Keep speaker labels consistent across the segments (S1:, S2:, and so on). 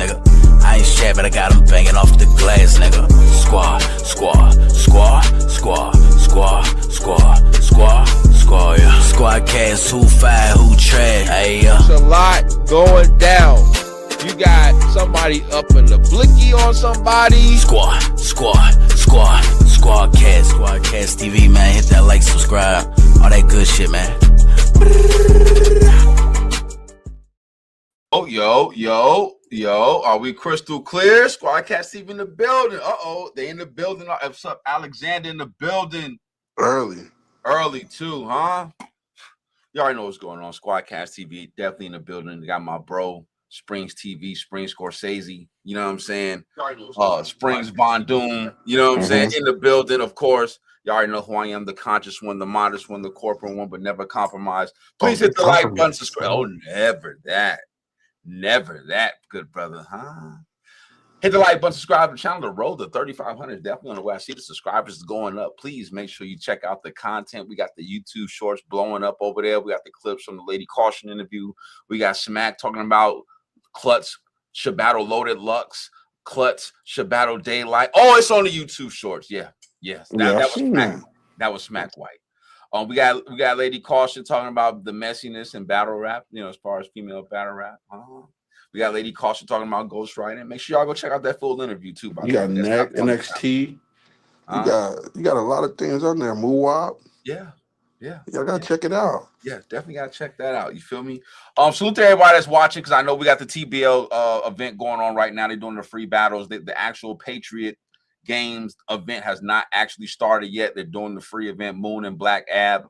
S1: nigga. I ain't shit, but I got them banging off the glass, nigga. Squad, yeah. Squadkast, who fire, who trash, hey,
S2: There's a lot going down. You got somebody up in the blicky on somebody.
S1: Squadkast TV, man. Hit that like, subscribe, all that good shit, man.
S3: Oh, yo, are we crystal clear? Squadkast TV in the building. They in the building. What's up, Alexander in the building? Early too, huh? You already know what's going on. Squadkast TV definitely in the building. They got my bro Springz TV, Springz Scorsese. You know what I'm saying? Springz Von Doom. You know what I'm saying? In the building, of course. You already know who I am, the conscious one, the modest one, the corporate one, but never compromise. Please hit the like button, subscribe. Oh, never that. Never that, good brother, huh? Hit the like button, subscribe to the channel. The road to 3,500 is definitely on the way. I see the subscribers is going up. Please make sure you check out the content. We got the YouTube shorts blowing up over there. We got the clips from the Lady Caution interview. We got Smack talking about Klutz, Shabattle Loaded Lux, Klutz, Shabattle Daylight. Oh, it's on the YouTube shorts. Yes. That was Smack White. We got Lady Caution talking about the messiness in battle rap, you know, as far as female battle rap. We got Lady Caution talking about ghostwriting. Make sure y'all go check out that full interview too.
S4: You got NXT. You got a lot of things on there. Muwab.
S3: Yeah.
S4: Y'all gotta check it out.
S3: Yeah, definitely gotta check that out. You feel me? Salute to everybody that's watching, because I know we got the TBL event going on right now. They're doing the free battles. The actual Patriot Games event has not actually started yet. They're doing the free event. Moon and Black Ab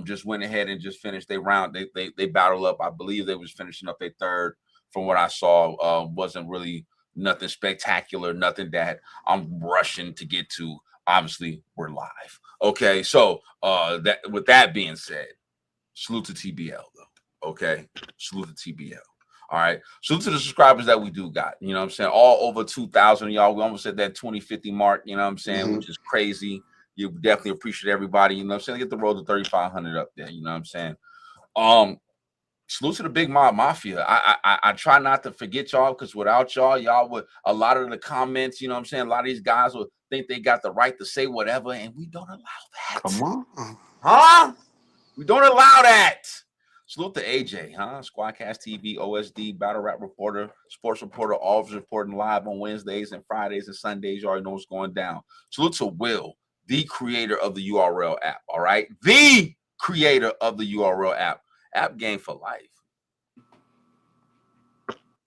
S3: just went ahead and just finished their round. They battle up. I believe they was finishing up their third. From what I saw, wasn't really nothing spectacular, nothing that I'm rushing to get to. Obviously, we're live. Okay, so with that being said, salute to TBL though. Okay, salute to TBL. All right, salute to the subscribers that we do got. You know what I'm saying? All over 2,000 of y'all. We almost at that 2050 mark. You know what I'm saying? Which is crazy. You definitely appreciate everybody. You know what I'm saying? Get the road to 3,500 up there. You know what I'm saying? Salute to the Big Mob Mafia. I try not to forget y'all, because without y'all would, a lot of the comments, you know what I'm saying, a lot of these guys would think they got the right to say whatever, and we don't allow that.
S4: Come on.
S3: Huh? We don't allow that. Salute to AJ, huh? Squadkast TV, OSD, battle rap reporter, sports reporter, always reporting live on Wednesdays and Fridays and Sundays. You already know what's going down. Salute to Will, the creator of the URL app, all right? The creator of the URL app. App game for life.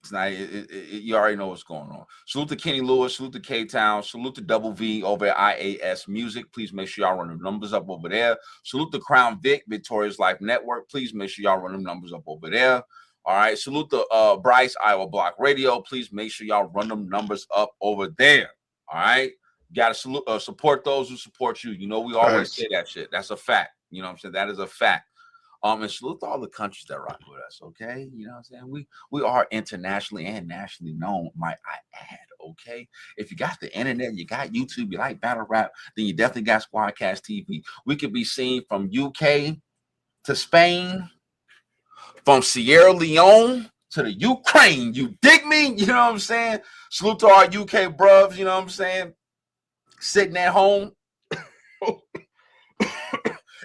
S3: It's not, you already know what's going on. Salute to Kenny Lewis, salute to K-Town, salute to Double V over at IAS Music. Please make sure y'all run the numbers up over there. Salute to Crown Vic, Victorious Life Network. Please make sure y'all run the numbers up over there. All right. Salute to Bryce, Iowa Block Radio. Please make sure y'all run them numbers up over there. All right. You got to support those who support you. You know, we always say that shit. That's a fact. You know what I'm saying? That is a fact. And salute to all the countries that rock with us, okay? You know what I'm saying? We are internationally and nationally known, might I add, okay? If you got the internet, you got YouTube, you like battle rap, then you definitely got Squadkast TV. We could be seen from UK to Spain, from Sierra Leone to the Ukraine. You dig me? You know what I'm saying? Salute to our UK bruvs, you know what I'm saying? Sitting at home.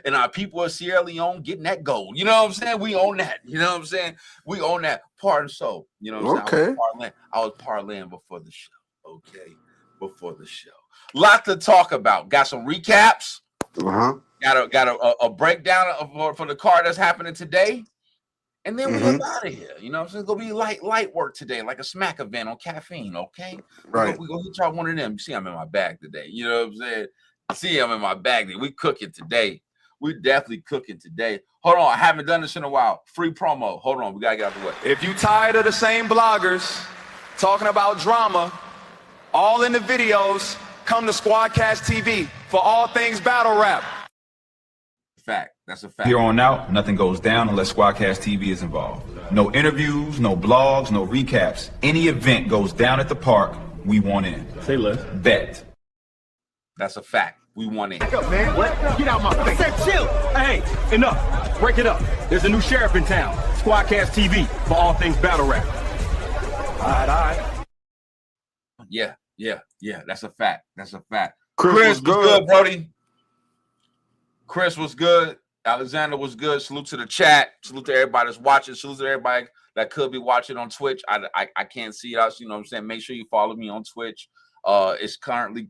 S3: And our people of Sierra Leone getting that gold. You know what I'm saying? We own that. You know what I'm saying? We own that part and soul. You know what I'm saying? I was parlaying before the show. Okay. Before the show. Lot to talk about. Got some recaps. Got a breakdown for the card that's happening today. And then we're out of here. You know what I'm saying? It's gonna be light work today, like a smack event on caffeine, okay?
S4: Right.
S3: We're gonna hit y'all one of them. You see, I'm in my bag today. You know what I'm saying? See, I'm in my bag today. We cooking today. We're definitely cooking today. Hold on, I haven't done this in a while. Free promo. Hold on, we gotta get out the way.
S5: If you tired of the same bloggers talking about drama, all in the videos, come to Squadkast TV for all things battle rap.
S3: Fact. That's a fact.
S6: Here on out, nothing goes down unless Squadkast TV is involved. No interviews, no blogs, no recaps. Any event goes down at the park, we want in.
S7: Say less.
S6: Bet.
S3: That's a fact. We want in.
S7: Back up, man. What? Get out my face. I said chill. Hey, enough. Break it up. There's a new sheriff in town. Squadkast TV for all things battle rap. All right.
S3: Yeah. That's a fact. That's a fact.
S4: Chris was
S3: good, Brody. Chris was good. Alexander was good. Salute to the chat. Salute to everybody that's watching. Salute to everybody that could be watching on Twitch. I can't see us. You know what I'm saying? Make sure you follow me on Twitch. It's currently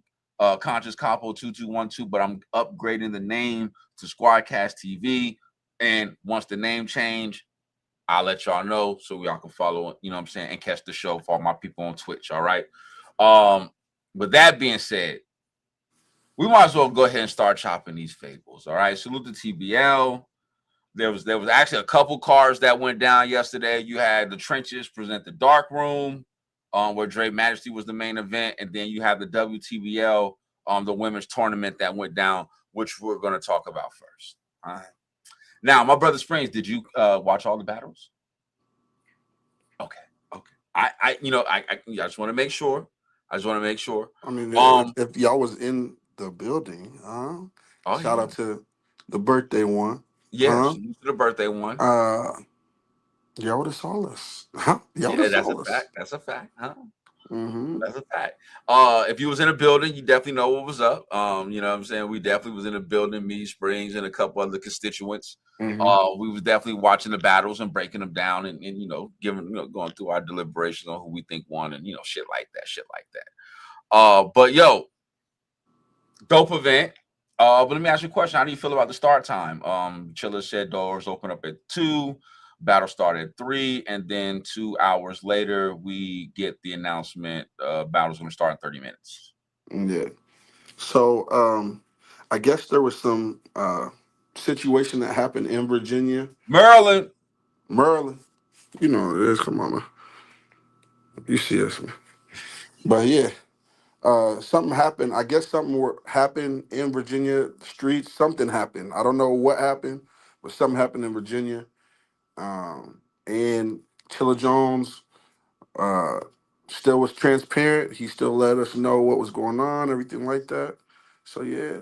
S3: Conscious Capo 2212, but I'm upgrading the name to Squadkast TV. And once the name change, I'll let y'all know so y'all can follow, you know what I'm saying, and catch the show for all my people on Twitch. All right. With that being said, we might as well go ahead and start chopping these fables. All right. Salute to TBL. There was actually a couple cards that went down yesterday. You had the Trenches present the Dark Room, where Dre Majesty was the main event, and then you have the WTBL, the women's tournament that went down, which we're going to talk about first. All right. Now, my brother Springz, did you watch all the battles? Okay. I just want to make sure. I mean,
S4: if y'all was in the building, shout out to the birthday one.
S3: Yeah, to the birthday one.
S4: Y'all would have saw us.
S3: That's a fact. Huh?
S4: Mm-hmm.
S3: That's a fact. If you was in a building, you definitely know what was up. You know what I'm saying? We definitely was in a building, me, Springz, and a couple other constituents.
S4: Mm-hmm.
S3: We was definitely watching the battles and breaking them down and going through our deliberations on who we think won and shit like that. But yo, dope event. But let me ask you a question. How do you feel about the start time? Chiller said doors open up at 2. Battle started at 3, and then 2 hours later, we get the announcement battle's going to start in 30 minutes.
S4: Yeah. So I guess there was some situation that happened in Virginia.
S3: Maryland.
S4: You know it is. Come on, man. You see us, man. But yeah, something happened. I guess something happened in Virginia streets. Something happened. I don't know what happened, but something happened in Virginia. And Chilla Jones still was transparent. He still let us know what was going on, everything like that. So yeah.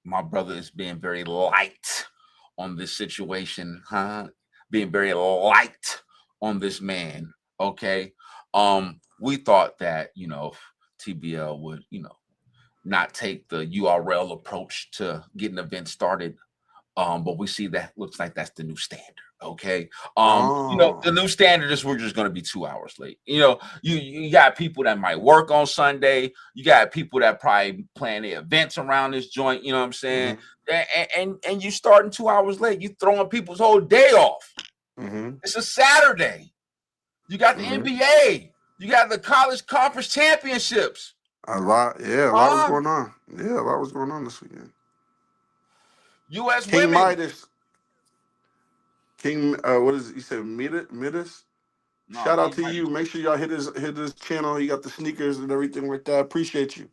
S3: My brother is being very light on this situation, huh? Being very light on this man. Okay. We thought that, TBL would, not take the URL approach to getting events started. But we see that looks like that's the new standard. Okay. The new standard is we're just going to be 2 hours late. You got people that might work on Sunday. You got people that probably plan their events around this joint. You know what I'm saying? Mm-hmm. And you starting 2 hours late. You throwing people's whole day off.
S4: Mm-hmm.
S3: It's a Saturday. You got the NBA. You got the college conference championships.
S4: A lot was going on. Yeah, a lot was going on this weekend.
S3: U.S.
S4: King
S3: women.
S4: Midas. King, what is it? You said Midas? No, shout out to Midas. You. Make sure y'all hit his channel. He got the sneakers and everything like that. Appreciate you.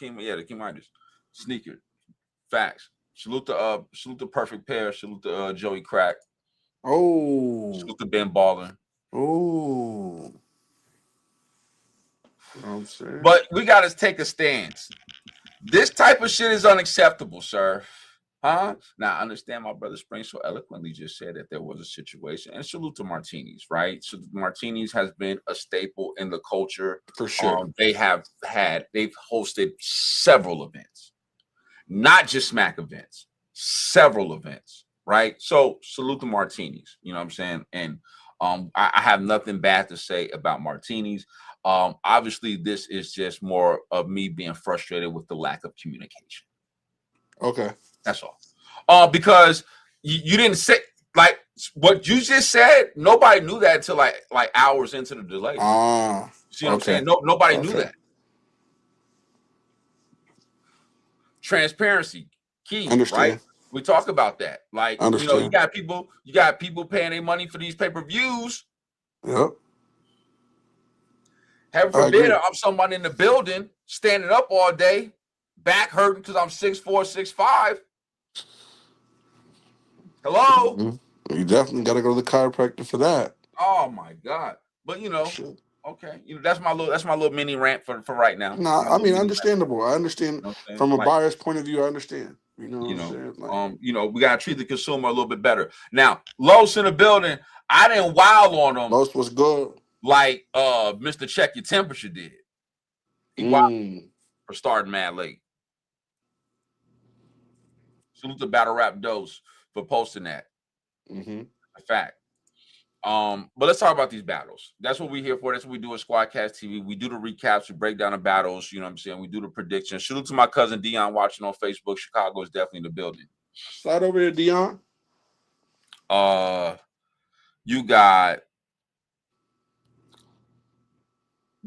S3: The King Midas. Sneaker. Facts. Salute the Perfect Pair. Salute to Joey Crack.
S4: Oh.
S3: Salute to Ben Ballin.
S4: Oh. You know what I'm saying?
S3: But we got to take a stance. This type of shit is unacceptable, sir. Huh? Now, I understand my brother Springz so eloquently just said that there was a situation. And salute to Martinis, right? So Martinis has been a staple in the culture.
S4: For sure.
S3: They've hosted several events. Not just smack events. Several events, right? So salute to Martinis. You know what I'm saying? And I have nothing bad to say about Martinis. Obviously, this is just more of me being frustrated with the lack of communication.
S4: Okay.
S3: That's all. Because you didn't say, like, what you just said, nobody knew that until like hours into the delay. See what I'm saying? Nobody knew that. Transparency, key, right? We talk about that. Like, you got people paying their money for these pay-per-views.
S4: Yep.
S3: Heaven forbid, I'm somebody in the building standing up all day, back hurting because I'm 6'4", 6'5". Hello?
S4: Mm-hmm. You definitely got to go to the chiropractor for that.
S3: Oh my God! But okay, that's my little mini rant for right now.
S4: Nah, I mean, understandable. I understand from a buyer's point of view. I understand. You know what I'm saying?
S3: We gotta treat the consumer a little bit better. Now, Los in the building. I didn't wild on him.
S4: Los was good.
S3: like Mr. Check Your Temperature did. He for starting mad late. Salute to Battle Rap Dose for posting that. A fact. But let's talk about these battles. That's what we're here for. That's what we do at Squadkast TV. We do the recaps, we break down the battles, you know what I'm saying? We do the predictions. Salute to my cousin Dion watching on Facebook. Chicago is definitely in the building.
S4: Slide over here, Dion.
S3: You got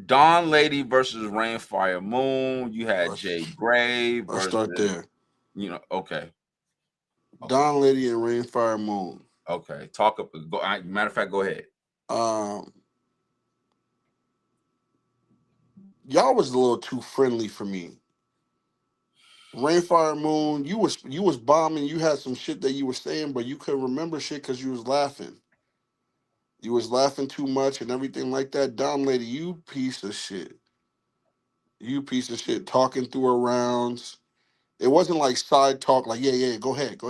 S3: Dawn Lady versus Rainfire Moon. You had Jay Gray versus.
S4: Let's start there.
S3: You know, okay.
S4: Dawn Lady and Rainfire Moon.
S3: Okay, talk up. Go. Matter of fact, go ahead.
S4: Y'all was a little too friendly for me. Rainfire Moon, you was bombing. You had some shit that you were saying, but you couldn't remember shit because you was laughing. You was laughing too much and everything like that. Dawn Lady, you piece of shit. You piece of shit. Talking through her rounds. It wasn't like side talk, like yeah, go ahead.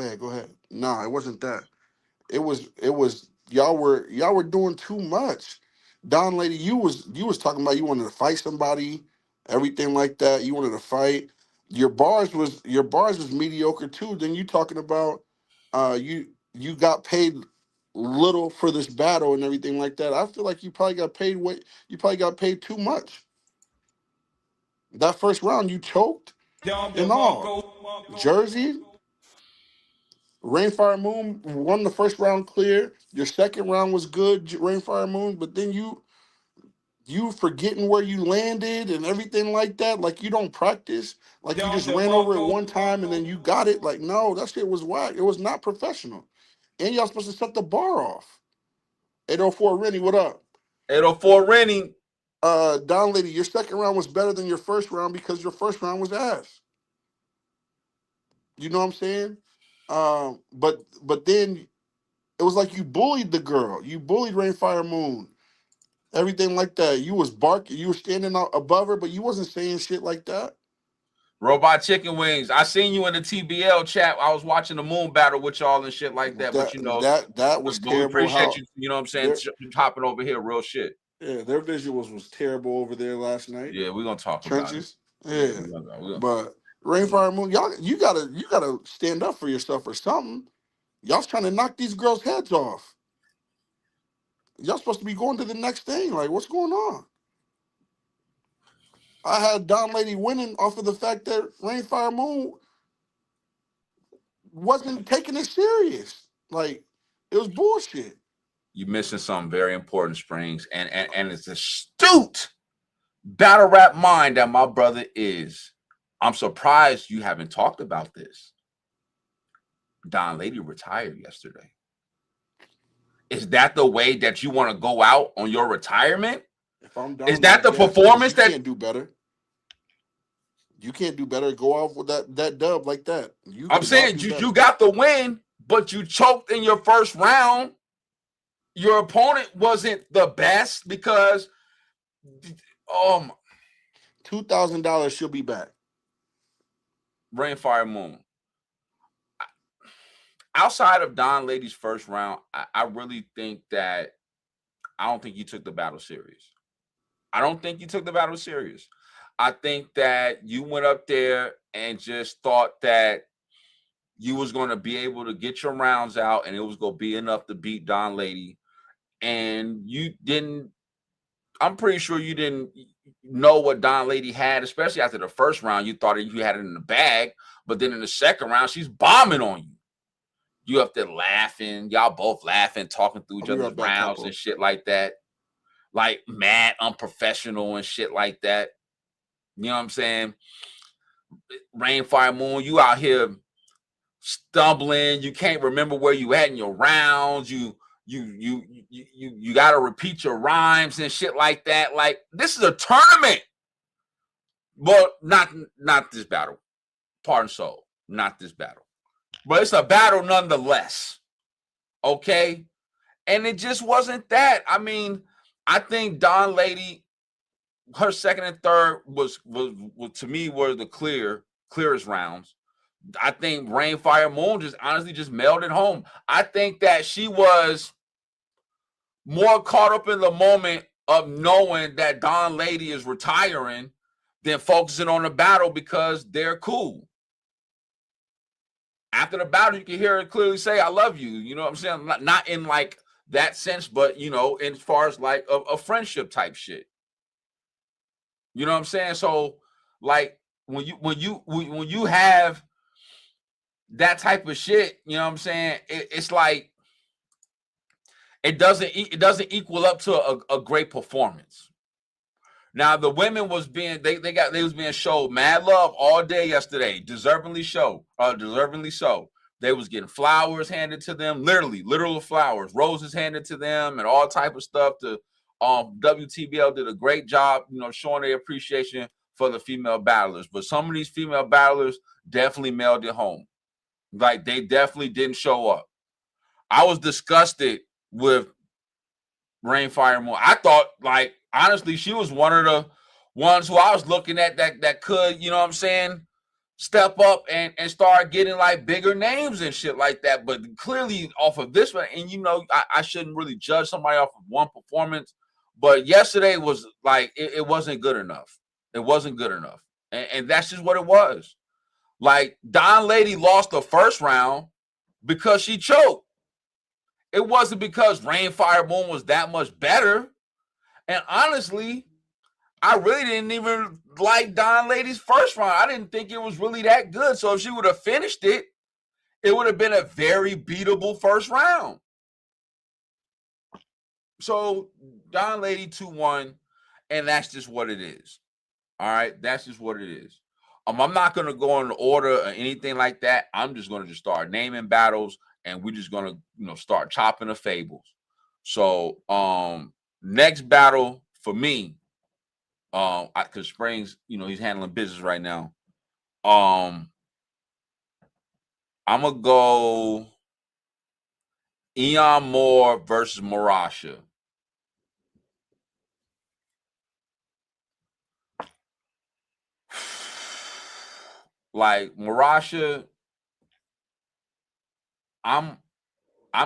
S4: Nah, it wasn't that. It was y'all were doing too much. Dawn Lady, you was talking about you wanted to fight somebody, everything like that. You wanted to fight. Your bars was mediocre too. Then you talking about you got paid little for this battle and everything like that. I feel like you probably got paid too much. That first round you choked and all. Jersey, Rainfire Moon won the first round clear. Your second round was good, Rainfire Moon, but then you forgetting where you landed and everything like that. Like you don't practice. Like you just ran over it one time and then you got it. Like, no, that shit was whack. It was not professional. And y'all supposed to set the bar off. 804 Rennie, what up?
S3: 804 Rennie.
S4: Dawn Lady, your second round was better than your first round because your first round was ass. You know what I'm saying? But then it was like you bullied the girl. You bullied Rainfire Moon. Everything like that. You was barking. You were standing out above her, but you wasn't saying shit like that.
S3: Robot Chicken Wings. I seen you in the TBL chat. I was watching the Moon battle with y'all and shit like that. But you know
S4: that was terrible.
S3: We appreciate you. You know what I'm saying? Hopping over here, real shit.
S4: Yeah, their visuals was terrible over there last night.
S3: Yeah, we're gonna talk
S4: Trenches.
S3: About it.
S4: Yeah, but Rainfire Moon, y'all, you gotta stand up for yourself or something. Y'all's trying to knock these girls' heads off. Y'all supposed to be going to the next thing. Like, what's going on? I had Dawn Lady winning off of the fact that Rainfire Moon wasn't taking it serious. Like, it was bullshit.
S3: You're missing something very important, Springz, and it's astute battle rap mind that my brother is. I'm surprised you haven't talked about this. Dawn Lady retired yesterday. Is that the way that you want to go out on your retirement?
S4: If I'm done,
S3: is that the performance that
S4: you can't do better? You can't do better. Go off with that dub like that.
S3: I'm saying you got the win, but you choked in your first round. Your opponent wasn't the best because
S4: $2,000 she'll be back.
S3: Rainfire Moon. Outside of Dawn Lady's first round, I really think that I don't think you took the battle serious. I don't think you took the battle serious. I think that you went up there and just thought that you was going to be able to get your rounds out and it was going to be enough to beat Dawn Lady. And you didn't, I'm pretty sure you didn't know what Dawn Lady had, especially after the first round. You thought you had it in the bag, but then in the second round, she's bombing on you. You up there laughing, y'all both laughing, talking through each other's rounds and shit like that. Like mad, unprofessional and shit like that. You know what I'm saying? Rainfire Moon, you out here stumbling. You can't remember where you at in your rounds. You got to repeat your rhymes and shit like that. Like, this is a tournament. Well, not this battle. Pardon soul. Not this battle. But it's a battle nonetheless. Okay? And it just wasn't that. I mean, I think Dawn Lady, her second and third was to me were the clearest rounds. I think Rainfire Moon just honestly just mailed it home. I think that she was more caught up in the moment of knowing that Don Lady is retiring than focusing on the battle because they're cool. After the battle, you can hear her clearly say, I love you. You know what I'm saying? Not in like that sense, but, you know, as far as like a friendship type shit. You know what I'm saying? So like when you have that type of shit, you know what I'm saying? It's like it doesn't equal up to a great performance. Now the women was being they was being showed mad love all day yesterday, deservingly so. They was getting flowers handed to them, literal flowers, roses handed to them, and all type of stuff. WTBL did a great job, you know, showing their appreciation for the female battlers. But some of these female battlers definitely mailed it home. Like they definitely didn't show up. I was disgusted with Rainfire Moon. I thought, like, honestly, she was one of the ones who I was looking at that could, you know what I'm saying, step up and start getting like bigger names and shit like that. But clearly off of this one, and you know, I shouldn't really judge somebody off of one performance, but yesterday was like it wasn't good enough. It wasn't good enough. And that's just what it was. Like Don Lady lost the first round because she choked. It wasn't because Rainfire Moon was that much better. And honestly, I really didn't even like Don Lady's first round. I didn't think it was really that good. So if she would have finished it, it would have been a very beatable first round. So Don Lady 2-1, and that's just what it is. All right, that's just what it is. I'm not going to go in order or anything like that. I'm just going to just start naming battles, and we're just going to, you know, start chopping the fables. So next battle for me, because Springz, you know, he's handling business right now. I'm gonna go Eon Moore versus Marasha. Like Marasha, I'm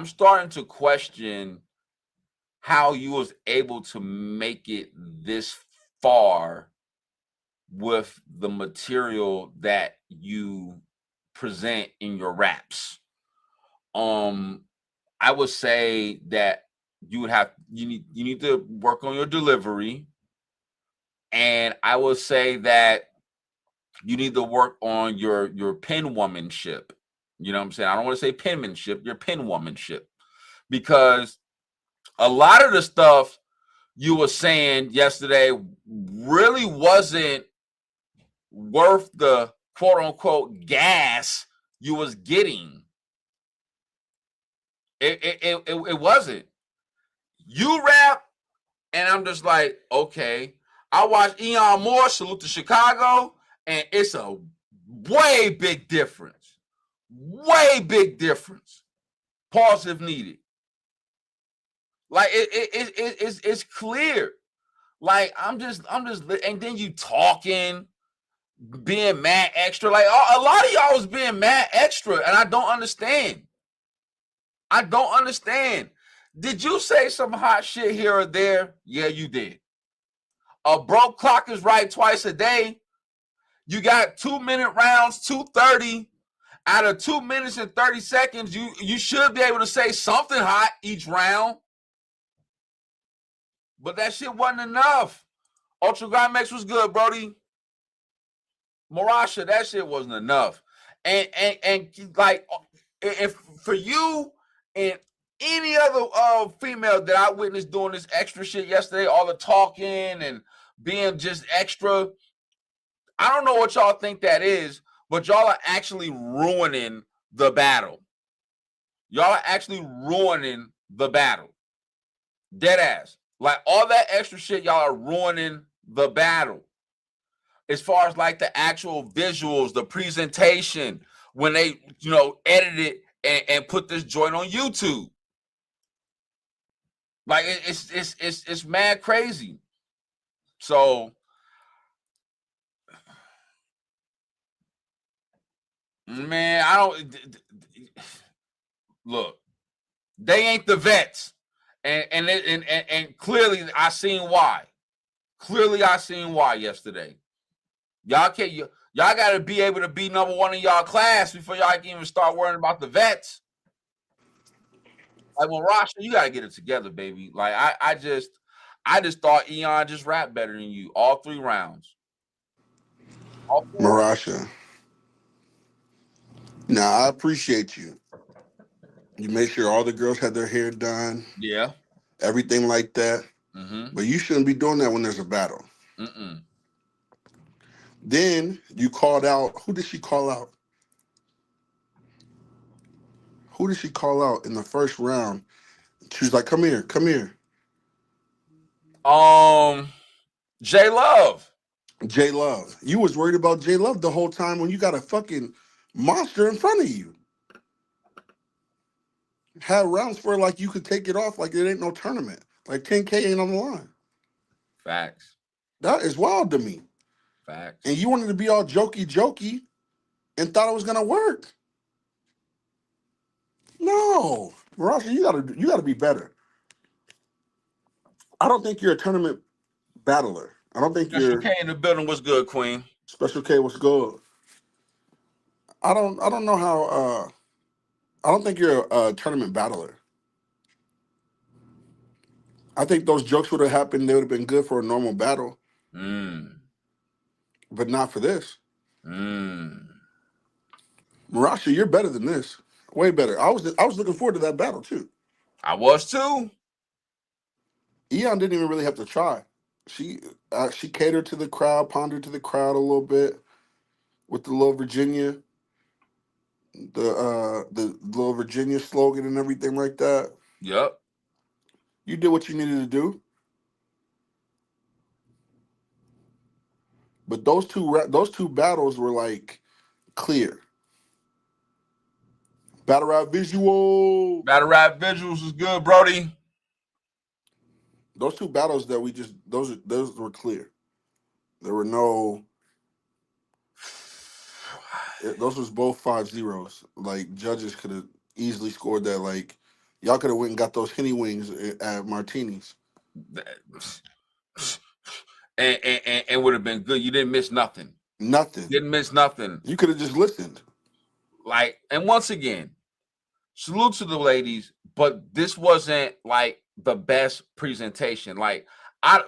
S3: starting to question how you was able to make it this far with the material that you present in your raps. I would say that you need to work on your delivery, and I would say that you need to work on your penwomanship. You know what I'm saying? I don't want to say penmanship, your penwomanship, because a lot of the stuff you were saying yesterday really wasn't worth the quote unquote gas you was getting. It wasn't. You rap, and I'm just like, okay. I watched Eon Moore, Salute to Chicago, and it's a way big difference. Way big difference. Pause if needed. Like it's clear. Like I'm just, and then you talking, being mad extra. Like a lot of y'all was being mad extra, and I don't understand. I don't understand. Did you say some hot shit here or there? Yeah, you did. A broke clock is right twice a day. You got 2-minute rounds, 2:30. Out of 2 minutes and 30 seconds, you should be able to say something hot each round. But that shit wasn't enough. Ultra Grimex was good, Brody. Marasha, that shit wasn't enough. And like, if for you and any other female that I witnessed doing this extra shit yesterday, all the talking and being just extra, I don't know what y'all think that is, but y'all are actually ruining the battle. Y'all are actually ruining the battle. Dead ass. Like all that extra shit, y'all are ruining the battle. As far as like the actual visuals, the presentation, when they, you know, edit it and put this joint on YouTube. Like it's mad crazy. So man, I don't look. They ain't the vets.
S2: And clearly I seen why. Clearly I seen why yesterday. Y'all got to be able to be number one in y'all class before y'all can even start worrying about the vets. Like, well, Rasha, you got to get it together, baby. Like, I just thought Eon just rapped better than you all 3 rounds.
S4: Marasha. Now, I appreciate you. You made sure all the girls had their hair done.
S2: Yeah.
S4: Everything like that.
S2: Mm-hmm.
S4: But you shouldn't be doing that when there's a battle.
S2: Mm-mm.
S4: Then you called out. Who did she call out? Who did she call out in the first round? She was like, come here, come here.
S2: J Love.
S4: J Love. You was worried about J Love the whole time when you got a fucking monster in front of you. Had rounds for like you could take it off like it ain't no tournament. Like 10K ain't on the line.
S2: Facts.
S4: That is wild to me.
S2: Facts.
S4: And you wanted to be all jokey and thought it was gonna work. No, Marasha, you gotta be better. I don't think you're a tournament battler. I don't think
S2: Special
S4: you're
S2: K in the building. What's good, Queen?
S4: Special K was good. I don't know how I don't think you're a tournament battler. I think those jokes would have happened, they would have been good for a normal battle. But not for this. Marasha, you're better than this. Way better. I was looking forward to that battle too.
S2: I was too.
S4: Eon didn't even really have to try. She catered to the crowd, pondered to the crowd a little bit with the little Virginia, the little Virginia slogan and everything like that.
S2: Yep.
S4: You did what you needed to do. But those two battles were like clear. Battle rap visual.
S2: Battle rap visuals was good, Brody.
S4: Those two battles that those were clear. There were no. Those was both 5-0s. Like judges could have easily scored that. Like y'all could have went and got those Henny wings at Martini's.
S2: And would have been good. You didn't miss nothing.
S4: Nothing.
S2: Didn't miss nothing.
S4: You could have just listened.
S2: Like, and once again, salute to the ladies, but this wasn't like the best presentation. Like, I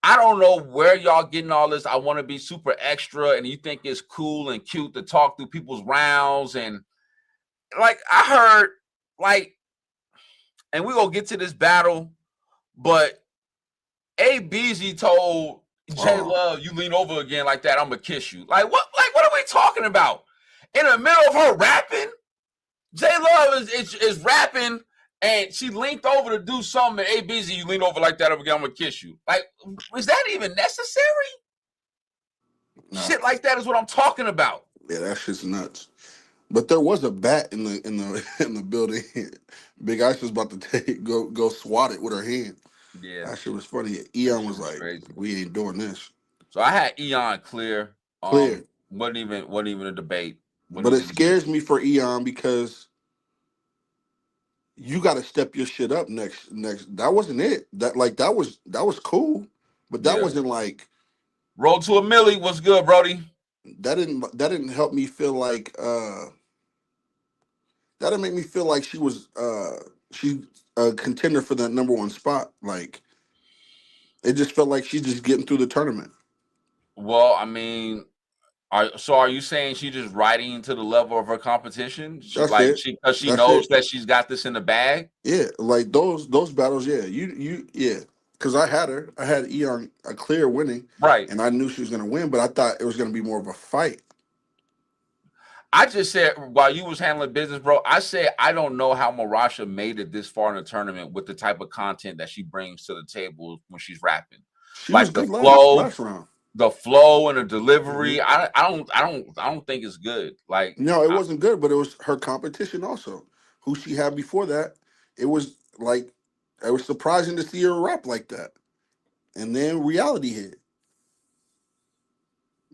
S2: don't know where y'all getting all this. I want to be super extra, and you think it's cool and cute to talk through people's rounds. And like, I heard, like, and we're gonna get to this battle, but ABZ told J Love, you lean over again like that, I'm gonna kiss you. Like, what are we talking about? In the middle of her rapping, J Love is rapping, and she leaned over to do something, and ABZ, you lean over like that again, I'm gonna kiss you. Like, was that even necessary? No. Shit like that is what I'm talking about.
S4: Yeah, that shit's nuts. But there was a bat in the building. Big Ice was about to go swat it with her hand.
S2: Yeah,
S4: that shit was funny. Eon was like, crazy. "We ain't doing this."
S2: So I had Eon clear.
S4: Clear.
S2: Wasn't even a debate.
S4: But it scares me for Eon because you got to step your shit up next. That wasn't it. That was cool, but that wasn't like
S2: roll to a milli. What's good, Brody?
S4: That didn't help me feel like that didn't make me feel like she was a contender for that #1 spot. Like it just felt like she's just getting through the tournament.
S2: Well, I mean, are you saying she's just riding to the level of her competition? She knows that she's got this in the bag.
S4: Yeah, like those battles. Yeah, yeah. Because I had Eon a clear winning,
S2: right?
S4: And I knew she was going to win, but I thought it was going to be more of a fight.
S2: I just said while you was handling business, bro, I said I don't know how Marasha made it this far in the tournament with the type of content that she brings to the table when she's rapping.
S4: She was good last round.
S2: The flow and the delivery, I don't think it's good. Like
S4: no, it wasn't good, but it was her competition also. Who she had before that, it was surprising to see her rap like that. And then reality hit.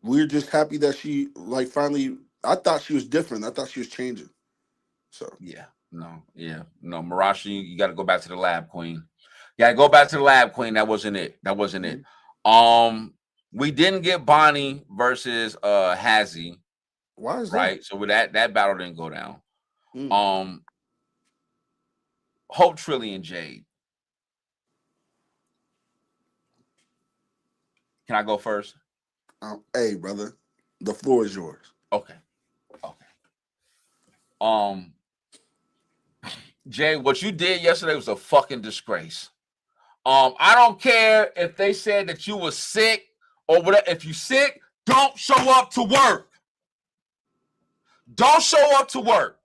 S4: We're just happy that she finally. I thought she was different. I thought she was changing. So
S2: no, Marasha, you got to go back to the lab, Queen. Yeah, go back to the lab, Queen. That wasn't it. That wasn't it. We didn't get Bonnie versus Hazzy.
S4: Why is
S2: right?
S4: that?
S2: So with that battle didn't go down. Hope Trilly and Jade. Can I go first?
S4: Hey, brother, the floor is yours.
S2: Okay. Jay, what you did yesterday was a fucking disgrace. I don't care if they said that you were sick or whatever. If you sick, don't show up to work. Don't show up to work.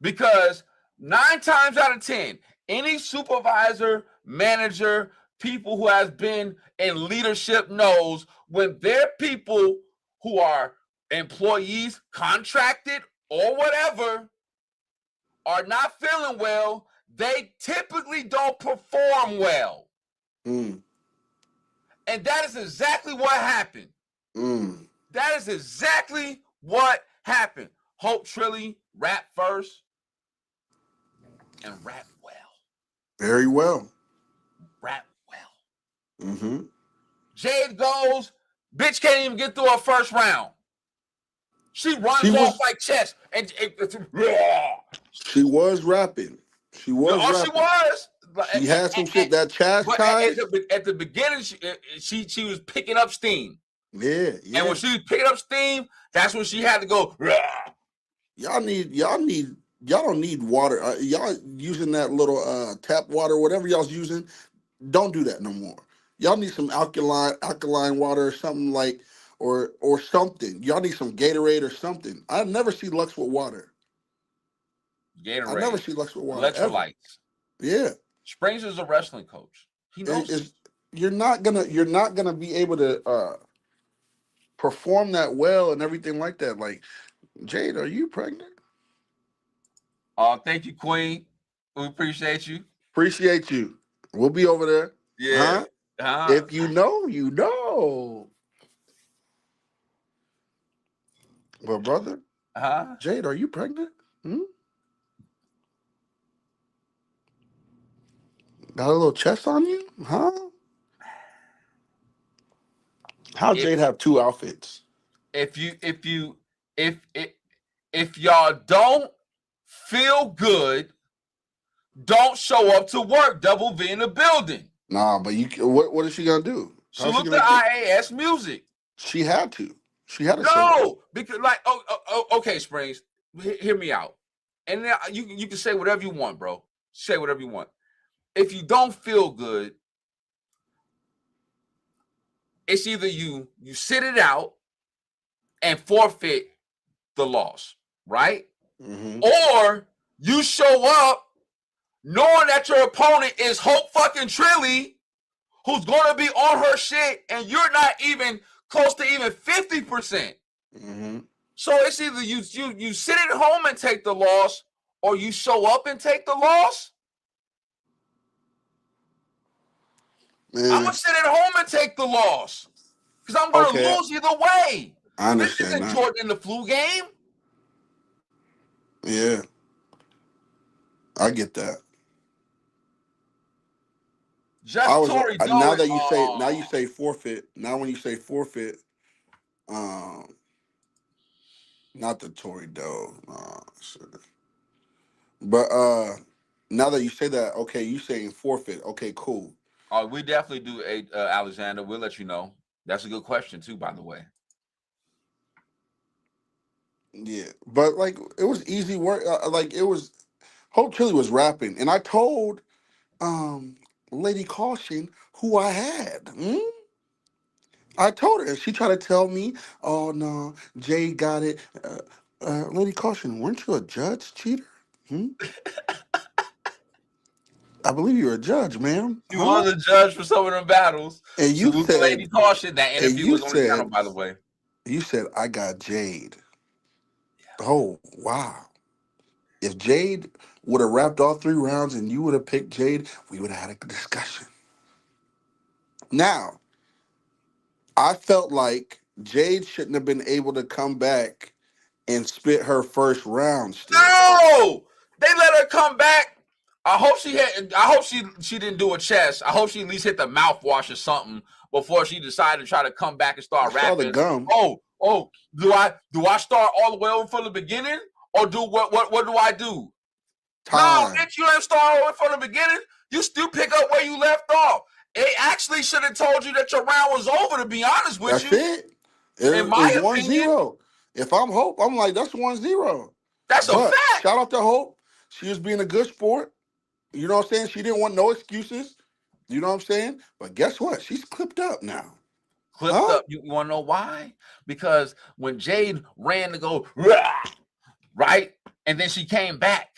S2: Because 9 times out of 10, any supervisor, manager, people who has been in leadership knows when their people who are employees, contracted or whatever, are not feeling well, they typically don't perform well. And that is exactly what happened. That is exactly what happened. Hope Trilly rap first and rap well.
S4: Very well.
S2: Rap well. Jade goes, bitch can't even get through her first round. She runs off like chess. And
S4: she was rapping. She was rapping.
S2: She was.
S4: She had some shit that chastised.
S2: At the beginning, she was picking up steam.
S4: Yeah.
S2: And when she was picking up steam, that's when she had to go.
S4: Y'all don't need water. Y'all using that little tap water, whatever y'all's using. Don't do that no more. Y'all need some alkaline water or something like, or something. Y'all need some Gatorade or something. I never see Lux with water.
S2: Gatorade.
S4: I never see Lux with water.
S2: Electrolytes.
S4: Yeah.
S2: Springz is a wrestling coach. He knows.
S4: You're not gonna be able to perform that well and everything like that. Like, Jade, are you pregnant?
S2: Thank you, Queen. We appreciate you.
S4: Appreciate you. We'll be over there.
S2: Yeah.
S4: If you know, you know. Well, brother, Jade, are you pregnant? Got a little chest on you? Huh? How Jade have 2 outfits?
S2: If y'all don't feel good, don't show up to work. Double V in the building.
S4: Nah, but what is she gonna do?
S2: Salute the IAS music.
S4: She had to. She had to.
S2: No, because okay, Springz, hear me out. And then you can say whatever you want, bro. Say whatever you want. If you don't feel good, it's either you sit it out and forfeit the loss, right? Or you show up knowing that your opponent is Hope fucking Trilly, who's going to be on her shit, and you're not even close to even 50%. So it's either you sit at home and take the loss, or you show up and take the loss. I'm gonna sit at home and take the loss because I'm gonna lose either way.
S4: I understand.
S2: This isn't Jordan in the flu game.
S4: Yeah, I get that. Now that you say forfeit. Now when you say forfeit, not the Tory Doe, but now that you say that, okay, you saying forfeit. Okay, cool.
S2: We definitely do, Alexander. We'll let you know. That's a good question too, by the way.
S4: Yeah, but like it was easy work. Like it was, Hope Trilly was rapping, and I told Lady Caution who I had. I told her, and she tried to tell me, "Oh no, Jay got it." Lady Caution, weren't you a judge, cheater? I believe you're a judge, ma'am.
S2: You was a judge for some of them battles.
S4: And you said,
S2: Lady Caution, that interview was on the channel, by the way.
S4: You said, I got Jade. Yeah. Oh, wow. If Jade would have rapped all 3 rounds and you would have picked Jade, we would have had a discussion. Now, I felt like Jade shouldn't have been able to come back and spit her first round still.
S2: No! They let her come back I hope she didn't do a chest. I hope she at least hit the mouthwash or something before she decided to try to come back and start rapping.
S4: The gum.
S2: Oh, do I start all the way over from the beginning, or do what do I do?
S4: Time.
S2: No, bitch, you didn't start all the way from the beginning. You still pick up where you left off. It actually should have told you that your round was over, to be honest with you.
S4: That's it. It's 1-0. If I'm Hope, I'm like, that's 1-0.
S2: That's a fact.
S4: Shout out to Hope. She was being a good sport. You know what I'm saying? She didn't want no excuses. You know what I'm saying? But guess what? She's clipped up now.
S2: Clipped up. You want to know why? Because when Jade ran to go, rah, right? And then she came back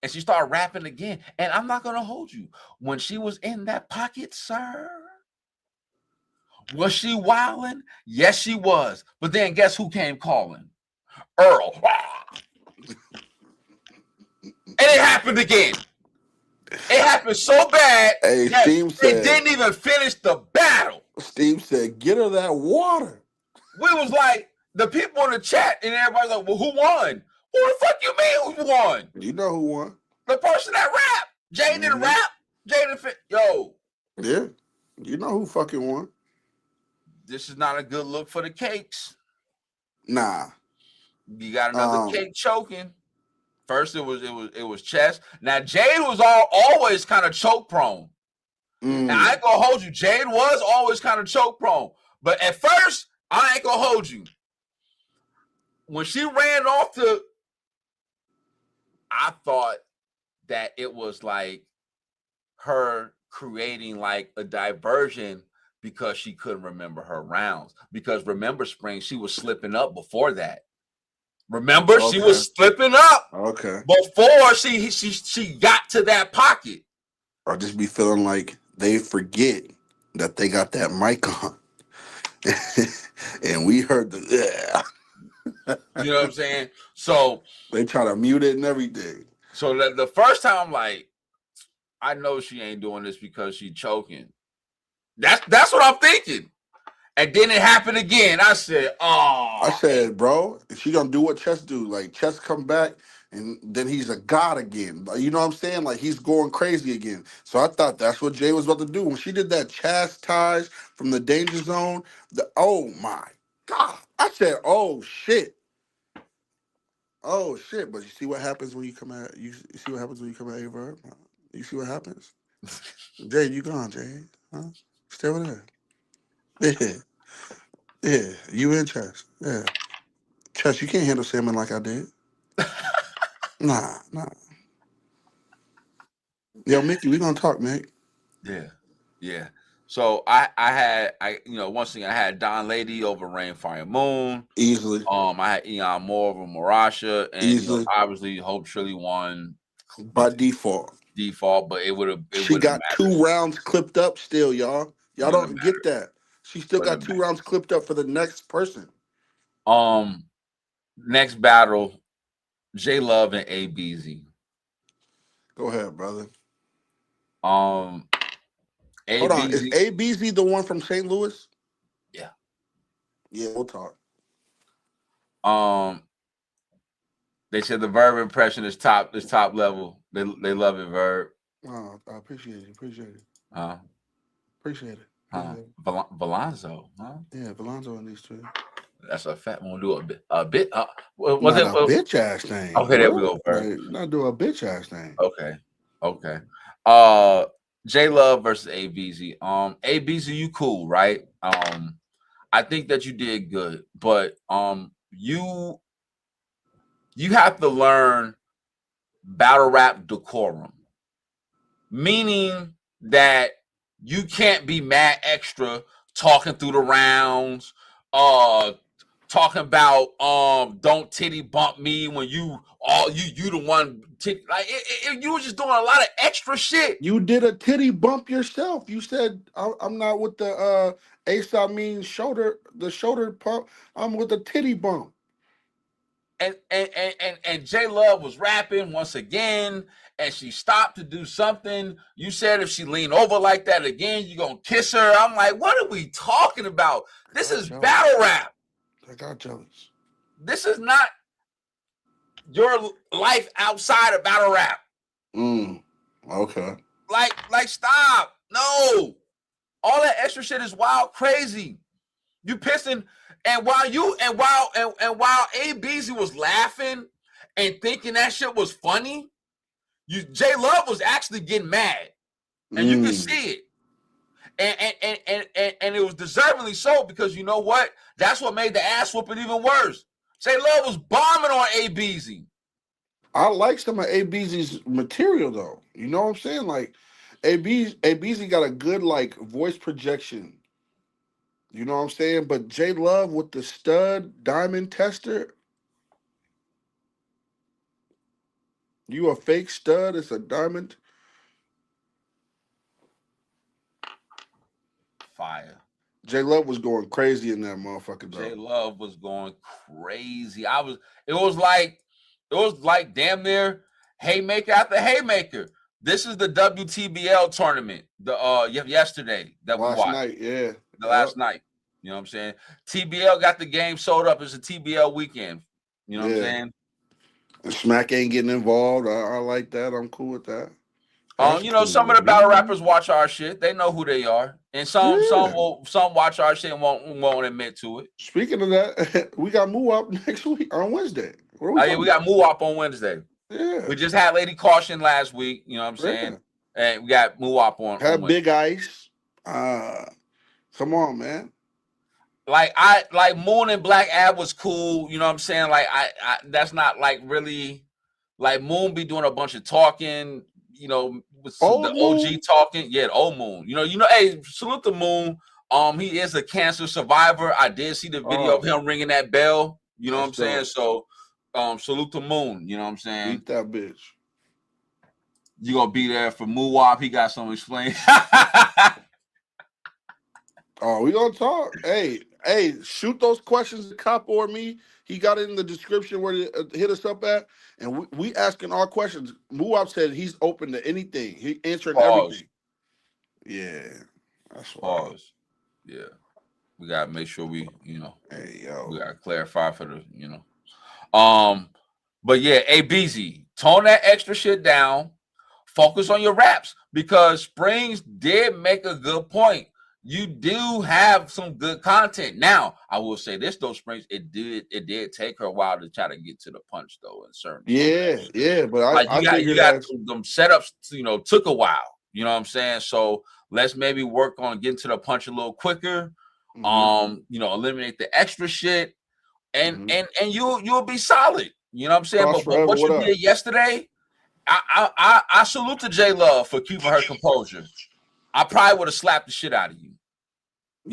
S2: and she started rapping again. And I'm not going to hold you. When she was in that pocket, sir, was she wilding? Yes, she was. But then guess who came calling? Earl. And it happened again. It happened so bad that they didn't even finish the battle.
S4: Steve said, get her that water.
S2: We was like, the people in the chat, and everybody's like, well, who won? Who the fuck you mean who won?
S4: You know who won.
S2: The person that rapped. Jay didn't rap. Jay didn't fit. Yo.
S4: Yeah. You know who fucking won.
S2: This is not a good look for the cakes.
S4: Nah.
S2: You got another cake choking. First, it was chest. Now Jade was always kind of choke prone. Now I ain't gonna hold you. Jade was always kind of choke prone, but at first I ain't gonna hold you. When she ran off I thought that it was like her creating like a diversion because she couldn't remember her rounds. Because remember, Springz, she was slipping up before that. Remember, she was slipping up.
S4: Okay.
S2: Before she got to that pocket.
S4: Or just be feeling like they forget that they got that mic on. And we heard the
S2: You know what I'm saying? So
S4: they try to mute it and everything.
S2: So the first time I'm like, I know she ain't doing this because she choking. That's what I'm thinking. And then it happened again. I said, oh.
S4: I said, bro, she gonna do what Chess do. Like, Chess come back, and then he's a god again. You know what I'm saying? Like, he's going crazy again. So I thought that's what Jay was about to do. When she did that chastise from the danger zone, oh, my God. I said, oh, shit. Oh, shit. But you see what happens when you come at, you see what happens when you come at Averb? You see what happens? Jay, you gone, Jay. Huh? Stay over there. Yeah. Yeah, you and Chess. Yeah. Chess, you can't handle salmon like I did. Nah. Yo, Mickey, we gonna talk, Mick.
S2: Yeah. So I had once again I had Don Lady over Rain, Fire, Moon.
S4: Easily.
S2: I had Eon Moore over Marasha, and
S4: easily.
S2: Obviously Hope Shirley won
S4: by default.
S2: But it would have.
S4: She got mattered. 2 rounds clipped up still, y'all. Y'all don't get that. She still got 2 rounds clipped up for the next person.
S2: Next battle, J Love and ABZ.
S4: Go ahead, brother.
S2: ABZ.
S4: Hold on. Is ABZ the one from St. Louis?
S2: Yeah.
S4: Yeah, we'll talk.
S2: They said the Verb impression is top level. They love it, Verb.
S4: Oh, I appreciate it. Appreciate it.
S2: Appreciate it. Valonzo, huh?
S4: Yeah, Valonzo and these 2.
S2: That's a fat one. Do a bit.
S4: Was it a bitch ass thing?
S2: Okay, there we go. Verb.
S4: Not do a bitch ass thing.
S2: Okay. J Love versus ABZ. ABZ, you cool, right? I think that you did good, but you have to learn battle rap decorum, meaning that you can't be mad extra talking through the rounds, talking about don't titty bump me when you the one you were just doing a lot of extra shit.
S4: You did a titty bump yourself. You said I'm not with the Ace shoulder pump. I'm with the titty bump.
S2: And J Love was rapping once again, and she stopped to do something. You said if she leaned over like that again, you're gonna kiss her. I'm like, what are we talking about? This is battle rap.
S4: I got jealous.
S2: This is not your life outside of battle rap.
S4: Okay.
S2: Like, stop. No. All that extra shit is wild crazy. You pissing, and while A-Beezy was laughing and thinking that shit was funny, J Love was actually getting mad. And you can see it. And it was deservingly so, because you know what? That's what made the ass whooping even worse. J Love was bombing on A-Beezy.
S4: I like some of A-Beezy's material though. You know what I'm saying? Like A-Beezy got a good like voice projection. You know what I'm saying? But J Love with the stud diamond tester. You a fake stud, it's a diamond.
S2: Fire.
S4: J Love was going crazy in that motherfucker though.
S2: J Love was going crazy. It was like damn near haymaker after haymaker. This is the WTBL tournament. Yesterday that we watched.
S4: Last night, yeah.
S2: Last night. You know what I'm saying? TBL got the game sold up. It's a TBL weekend. You know what I'm saying?
S4: And Smack ain't getting involved. I like that. I'm cool with that.
S2: You know, some of the battle rappers watch our shit. They know who they are, and some watch our shit and won't admit to it.
S4: Speaking of that, we got Moo-Wop next week on Wednesday.
S2: We got Moo-Wop on Wednesday.
S4: Yeah,
S2: we just had Lady Caution last week. You know what I'm saying? And we got Moo-Wop on.
S4: Had Big Ice. Come on, man.
S2: Like Moon and Black Ab was cool. You know what I'm saying? Like I that's not like really like Moon be doing a bunch of talking. You know, with the OG talking. Yeah, old Moon. You know. Hey, salute to Moon. He is a cancer survivor. I did see the video of him ringing that bell. You know what I'm saying? So, salute to Moon. You know what I'm saying?
S4: Beat that bitch.
S2: You gonna be there for Moo-Wop? He got something to explain.
S4: We gonna talk. Hey, shoot those questions to Cop or me. He got it in the description where to hit us up at, and we asking our questions. Moo-Wop said he's open to anything. He answering everything. Yeah, that's
S2: Pause. Yeah, we gotta make sure we, we gotta clarify for the, but yeah, A-Beezy, tone that extra shit down. Focus on your raps, because Springz did make a good point. You do have some good content. Now, I will say this though, Springz, it did take her a while to try to get to the punch though, in certain.
S4: Yeah, but
S2: you got them setups, took a while. You know what I'm saying? So let's maybe work on getting to the punch a little quicker. Eliminate the extra shit, and you'll be solid. You know what I'm saying? But what you did yesterday, I salute to J Love for keeping her composure. I probably would have slapped the shit out of you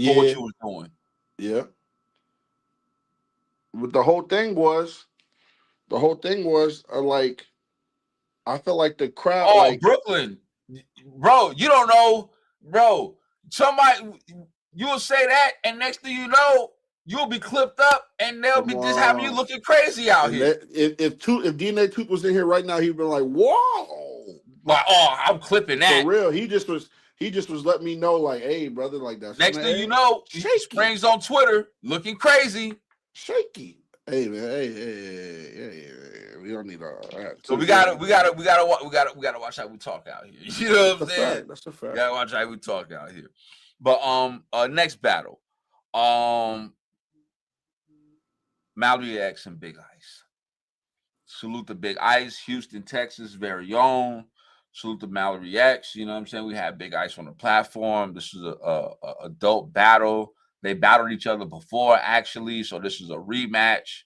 S2: for what you was doing.
S4: Yeah. But the whole thing was like, I felt like the crowd.
S2: Oh, like, Brooklyn, bro, you don't know, bro. Somebody, you will say that, and next thing you know, you'll be clipped up, and they'll be just having you looking crazy out here.
S4: If DNA Tooth was in here right now, he'd be like, "Whoa!"
S2: Like, I'm clipping that
S4: for real. He just was letting me know, like, hey, brother, like that's
S2: next thing you know, Springz on Twitter looking crazy.
S4: Shaky. Hey man, hey. We don't need all that.
S2: So we gotta watch how we talk out here. You know what I'm saying?
S4: That's a fact.
S2: We gotta watch how we talk out here. But next battle. Mallory X and Big Ice. Salute to Big Ice, Houston, Texas, very own. Salute to Mallory X. You know what I'm saying? We had Big Ice on the platform. This is a dope battle. They battled each other before, actually. So this is a rematch.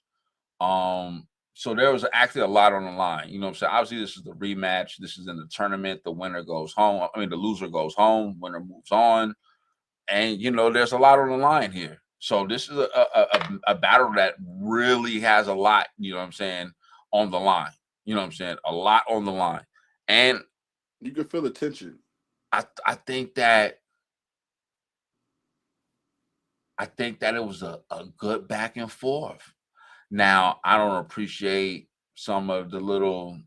S2: So there was actually a lot on the line. You know what I'm saying? Obviously, this is the rematch. This is in the tournament. The winner goes home. The loser goes home. Winner moves on. And, there's a lot on the line here. So this is a battle that really has a lot, you know what I'm saying, on the line. You know what I'm saying? A lot on the line. And
S4: you can feel the tension.
S2: I think that it was a good back and forth. Now, I don't appreciate some of the little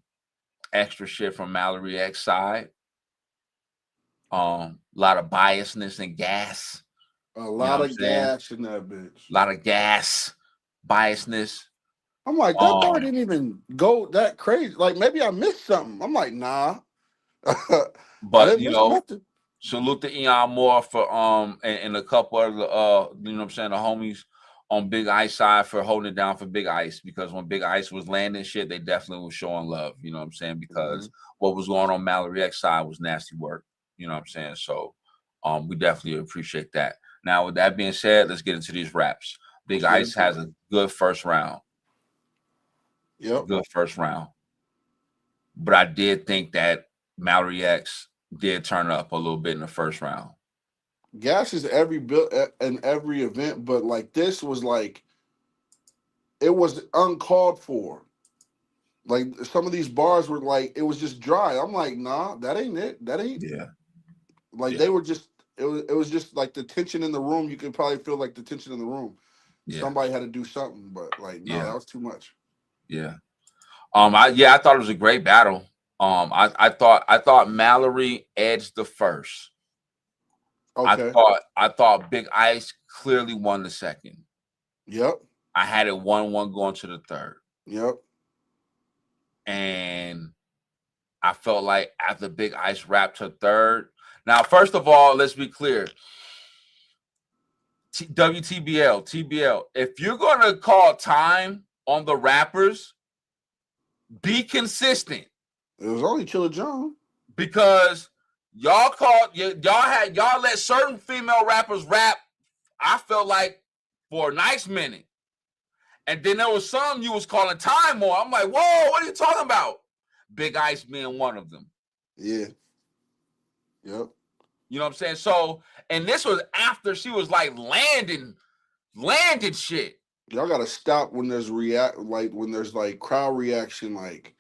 S2: extra shit from Mallory X side. A lot of biasness and gas.
S4: A lot of gas in that bitch.
S2: A lot of gas, biasness.
S4: I'm like, that bar didn't even go that crazy. Like, maybe I missed something. I'm like, nah.
S2: But you know, salute to Eon Moore for and a couple of the you know what I'm saying, the homies on Big Ice side for holding it down for Big Ice, because when Big Ice was landing shit, they definitely was showing love, you know what I'm saying? Because what was going on Mallory X side was nasty work, you know what I'm saying? So we definitely appreciate that. Now, with that being said, let's get into these raps. Big Ice has a good first round.
S4: Yep.
S2: Good first round. But I did think that Mallory X did turn up a little bit in the first round.
S4: Gas is every in every event, but like this was like, it was uncalled for. Like some of these bars were like, it was just dry. I'm like, nah, that ain't it. That ain't.
S2: Yeah.
S4: Like they were just, it was just like the tension in the room. You could probably feel like the tension in the room. Yeah. Somebody had to do something, but like, no, that was too much.
S2: Yeah. I thought it was a great battle. I thought Mallory edged the first. Okay. I thought Big Ice clearly won the second.
S4: Yep.
S2: I had it 1-1 going to the third.
S4: Yep.
S2: And I felt like after Big Ice rapped her third. Now, first of all, let's be clear. TBL, if you're gonna call time on the rappers, be consistent.
S4: It was only Chilla John.
S2: Because y'all let certain female rappers rap, I felt like, for a nice minute. And then there was some you was calling time on. I'm like, whoa, what are you talking about? Big Ice being one of them.
S4: Yeah. Yep.
S2: You know what I'm saying? So, and this was after she was like landing shit.
S4: Y'all gotta stop when there's when there's like crowd reaction, like,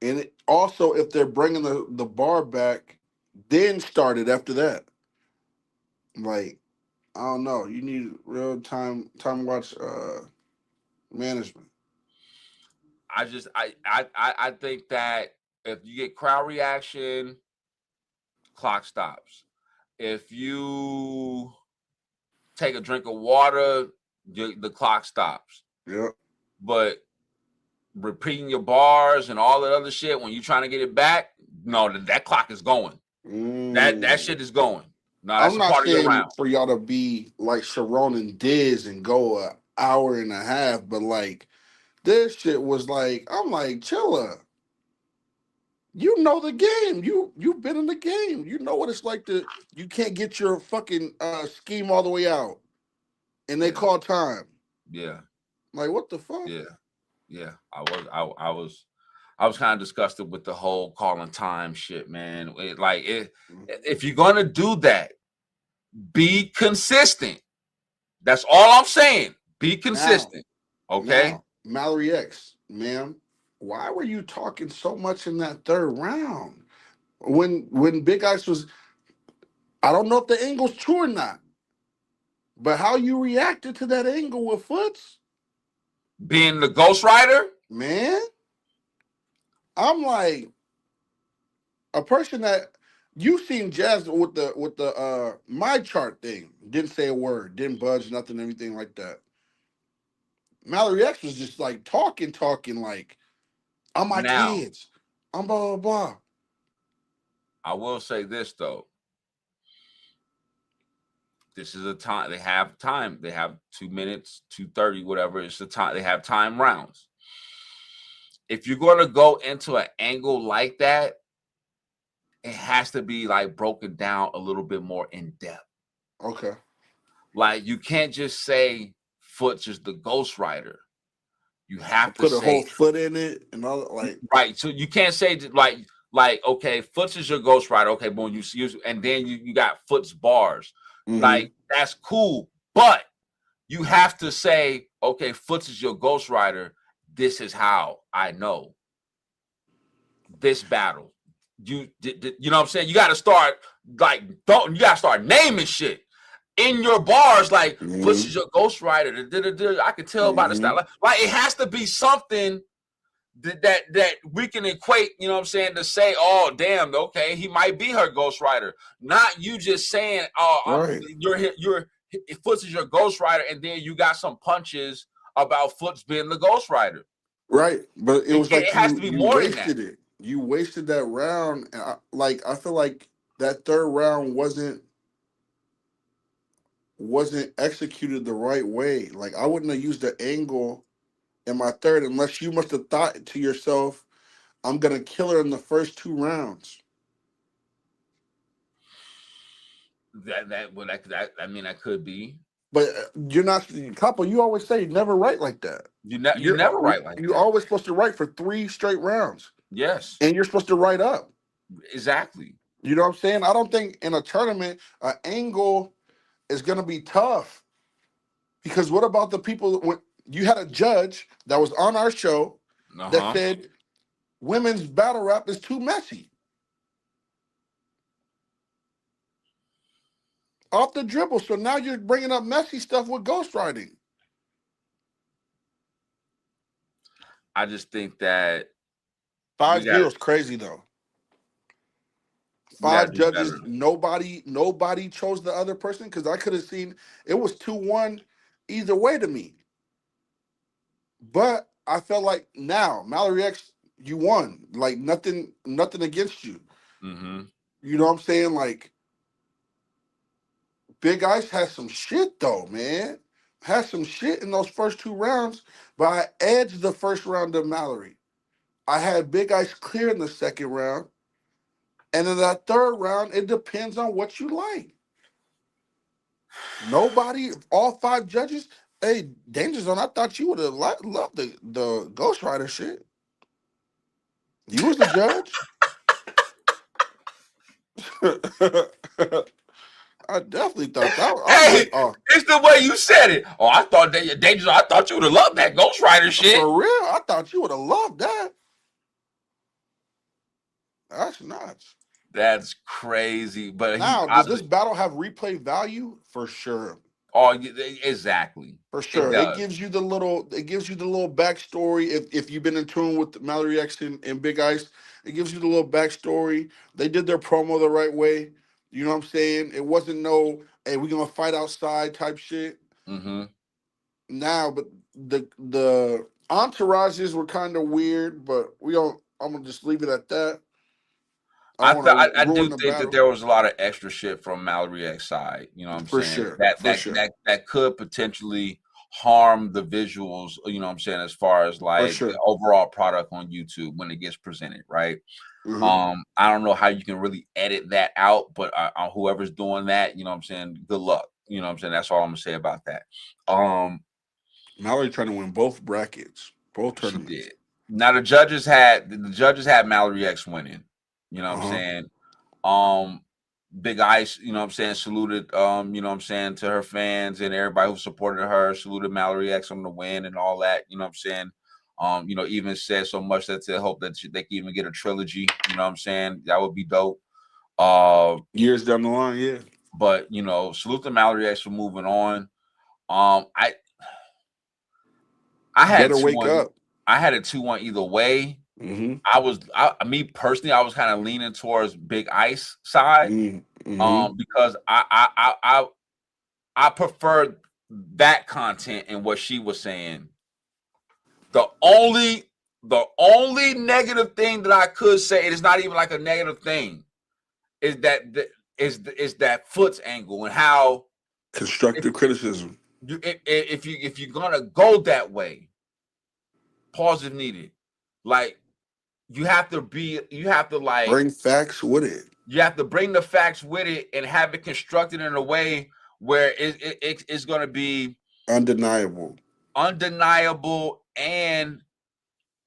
S4: and it, also if they're bringing the bar back, then start it after that. Like, I don't know. You need real time watch management.
S2: I think that if you get crowd reaction, clock stops. If you take a drink of water, the clock stops.
S4: Yeah.
S2: But repeating your bars and all that other shit when you're trying to get it back, no, that clock is going. That shit is going. No, that's
S4: I'm not
S2: part of your
S4: saying
S2: round.
S4: For y'all to be like Sharon and Diz and go an hour and a half, but like this shit was like, I'm like, Chilla. You know the game. You've been in the game. You know what it's like you can't get your fucking scheme all the way out. And they call time.
S2: Yeah.
S4: Like, what the fuck?
S2: Yeah. Yeah. I was kind of disgusted with the whole calling time shit, man. If you're gonna do that, be consistent. That's all I'm saying. Be consistent. Okay.
S4: Mallory X, ma'am. Why were you talking so much in that third round? When Big Ice was, I don't know if the angle's true or not, but how you reacted to that angle with Foots?
S2: Being the ghostwriter?
S4: Man, I'm like, a person that, you seen Jazz with the my chart thing, didn't say a word, didn't budge, nothing, everything like that. Mallory X was just like talking like, I'm my kids. I'm blah, blah, blah.
S2: I will say this, though. This is a time. They have time. They have 2 minutes, 2:30, whatever. It's the time. They have time rounds. If you're going to go into an angle like that, it has to be like broken down a little bit more in depth.
S4: Okay.
S2: Like, you can't just say Foots is the ghostwriter. You have to
S4: put a whole foot in it and all, like,
S2: right. So you can't say like okay, Foots is your ghostwriter. Okay, boom, you and then you got Foots bars. Like, that's cool, but you have to say, okay, Foots is your ghostwriter. This is how I know this battle. You know what I'm saying? You got to start you got to start naming shit in your bars, like Foots is your ghostwriter. I can tell by the style. Like it has to be something that we can equate, you know what I'm saying, to say, oh damn, okay, he might be her ghostwriter. Not you just saying, oh, you're Foots is your ghostwriter, and then you got some punches about Foots being the ghostwriter.
S4: Right, but it was like
S2: it has to be more than that.
S4: You wasted that round. And I feel like that third round wasn't executed the right way. Like I wouldn't have used the angle in my third unless you must have thought to yourself, I'm gonna kill her in the first 2 rounds.
S2: I mean, that could be.
S4: But you're not, couple. You always say never write like that.
S2: You never write like
S4: you're
S2: that.
S4: always supposed to write for 3 straight rounds.
S2: Yes,
S4: and you're supposed to write up.
S2: exactly.
S4: You know what I'm saying? I don't think in a tournament an angle is gonna be tough because what about the people when you had a judge that was on our show that said women's battle rap is too messy. Off the dribble. So now you're bringing up messy stuff with ghostwriting.
S2: I just think that
S4: 5-0 is crazy though. 5 judges, nobody chose the other person because I could have seen it was 2-1 either way to me. But I felt like now Mallory X, you won. Like nothing against you.
S2: Mm-hmm.
S4: You know what I'm saying? Like Big Ice has some shit though, man. Has some shit in those first 2 rounds, but I edged the first round of Mallory. I had Big Ice clear in the second round. And in that third round, it depends on what you like. Nobody, all 5 judges. Hey, Danger Zone, I thought you would have loved the Ghost Rider shit. You was the judge. I definitely thought that.
S2: Hey, it's the way you said it. Oh, I thought that Danger Zone. I thought you would have loved that Ghost Rider shit.
S4: For real, I thought you would have loved that. That's nuts.
S2: That's crazy. But
S4: now, does this battle have replay value? For sure.
S2: Oh, exactly.
S4: For sure. It gives you the little backstory. If you've been in tune with Mallory X and Big Ice, it gives you the little backstory. They did their promo the right way. You know what I'm saying? It wasn't no, hey, we're gonna fight outside type shit.
S2: Mm-hmm.
S4: Now, but the entourages were kind of weird, but I'm gonna just leave it at that.
S2: I do think that there was a lot of extra shit from Mallory X's side. You know what I'm saying?
S4: Sure.
S2: That could potentially harm the visuals, you know what I'm saying, as far as like the overall product on YouTube when it gets presented, right? Mm-hmm. I don't know how you can really edit that out, but whoever's doing that, you know what I'm saying, good luck. You know what I'm saying? That's all I'm gonna say about that.
S4: Mallory trying to win both brackets, both tournaments.
S2: She did. Now the judges had Mallory X winning. You know what I'm saying? Big Ice, you know what I'm saying, saluted, you know what I'm saying, to her fans and everybody who supported her, saluted Mallory X on the win and all that, you know what I'm saying? You know, even said so much that they hope that they can even get a trilogy, you know what I'm saying? That would be dope.
S4: Years down the line, yeah.
S2: But, you know, salute to Mallory X for moving on. I had
S4: better wake up.
S2: I had a 2-1 either way.
S4: Mm-hmm.
S2: Me personally, I was kind of leaning towards Big Ice side, because I preferred that content and what she was saying. The only negative thing that I could say, it is not even like a negative thing, is that Foot's angle and how
S4: constructive criticism.
S2: If you're gonna go that way, pause if needed. Like, you have to like
S4: bring facts with it.
S2: You have to bring the facts with it and have it constructed in a way where it's going to be
S4: undeniable,
S2: and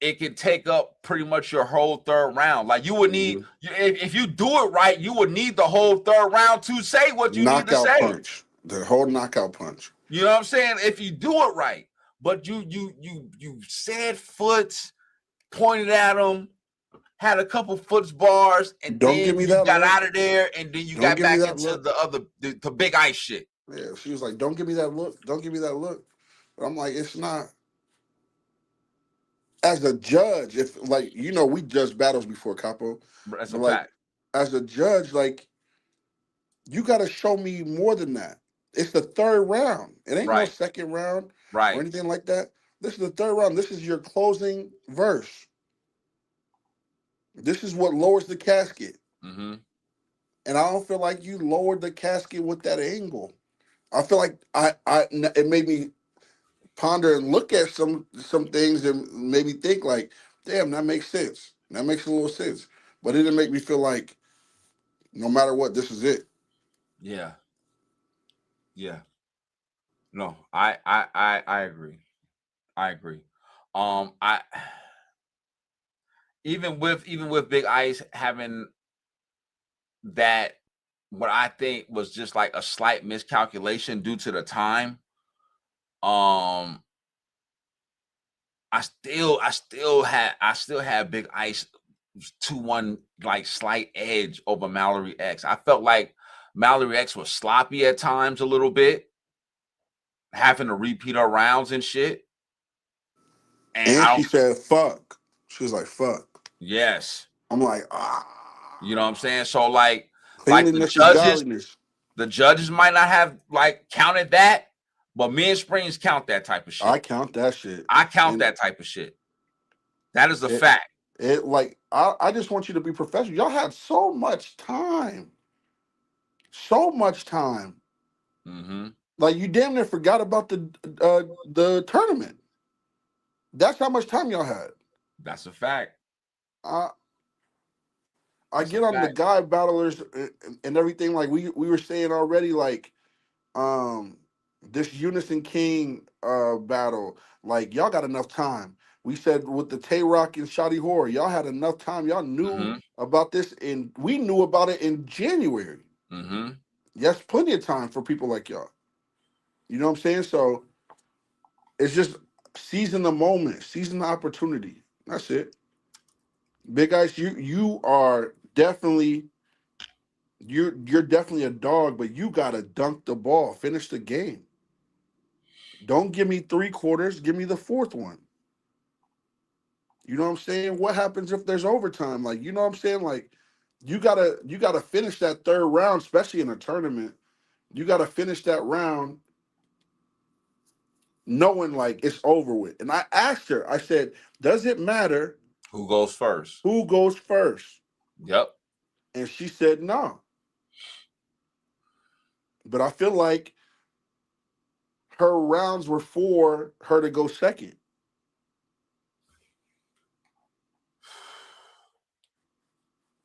S2: it can take up pretty much your whole third round. Like, you would need, if you do it right, you would need the whole third round to say what you need to say.
S4: Punch, the whole knockout punch.
S2: You know what I'm saying? If you do it right, but you said Foots, pointed at him, had a couple Foots bars, and then you got out of there, and then you got back into the Big Ice shit.
S4: Yeah, she was like, "Don't give me that look. Don't give me that look." But I'm like, it's not. As a judge, if like we judged battles before, Capo.
S2: That's a fact.
S4: As a judge, like, you got to show me more than that. It's the third round. It ain't no second round or anything like that. This is the third round. This is your closing verse. This is what lowers the casket.
S2: Mm-hmm.
S4: And I don't feel like you lowered the casket with that angle. I feel like it made me ponder and look at some things and maybe think like, damn, that makes sense. That makes a little sense. But it didn't make me feel like no matter what, this is it.
S2: Yeah. Yeah. No, I agree. I agree. I even with Big Ice having that, what I think was just like a slight miscalculation due to the time. I still had Big Ice 2-1 like slight edge over Mallory X. I felt like Mallory X was sloppy at times a little bit, having to repeat her rounds and shit.
S4: And she said, fuck. She was like, fuck.
S2: Yes.
S4: I'm like,
S2: You know what I'm saying? So like
S4: cleanliness is godliness.
S2: The judges might not have like counted that, but me and Springz count that type of shit.
S4: I count that shit.
S2: I count that type of shit. That is a fact.
S4: It like I just want you to be professional. Y'all had so much time. So much time.
S2: Mm-hmm.
S4: Like you damn near forgot about the tournament. That's how much time y'all had.
S2: That's a fact.
S4: I get on the guy battlers and everything. Like we were saying already, like this Unison King battle, like y'all got enough time. We said with the Tay Rock and Shotty Horror, y'all had enough time. Y'all knew about this, and we knew about it in January.
S2: Mm-hmm.
S4: Yes, plenty of time for people like y'all. You know what I'm saying? So it's just seizing the moment, seizing the opportunity. That's it. Big Ice, you are definitely you're definitely a dog, but you gotta dunk the ball, finish the game. Don't give me 3 quarters, give me the 4th one. You know what I'm saying? What happens if there's overtime? Like, you know what I'm saying? Like, you gotta finish that 3rd round, especially in a tournament. You gotta finish that round knowing like it's over with. And I asked her, I said, does it matter
S2: who goes first?
S4: Who goes first?
S2: Yep.
S4: And she said no. But I feel like her rounds were for her to go second.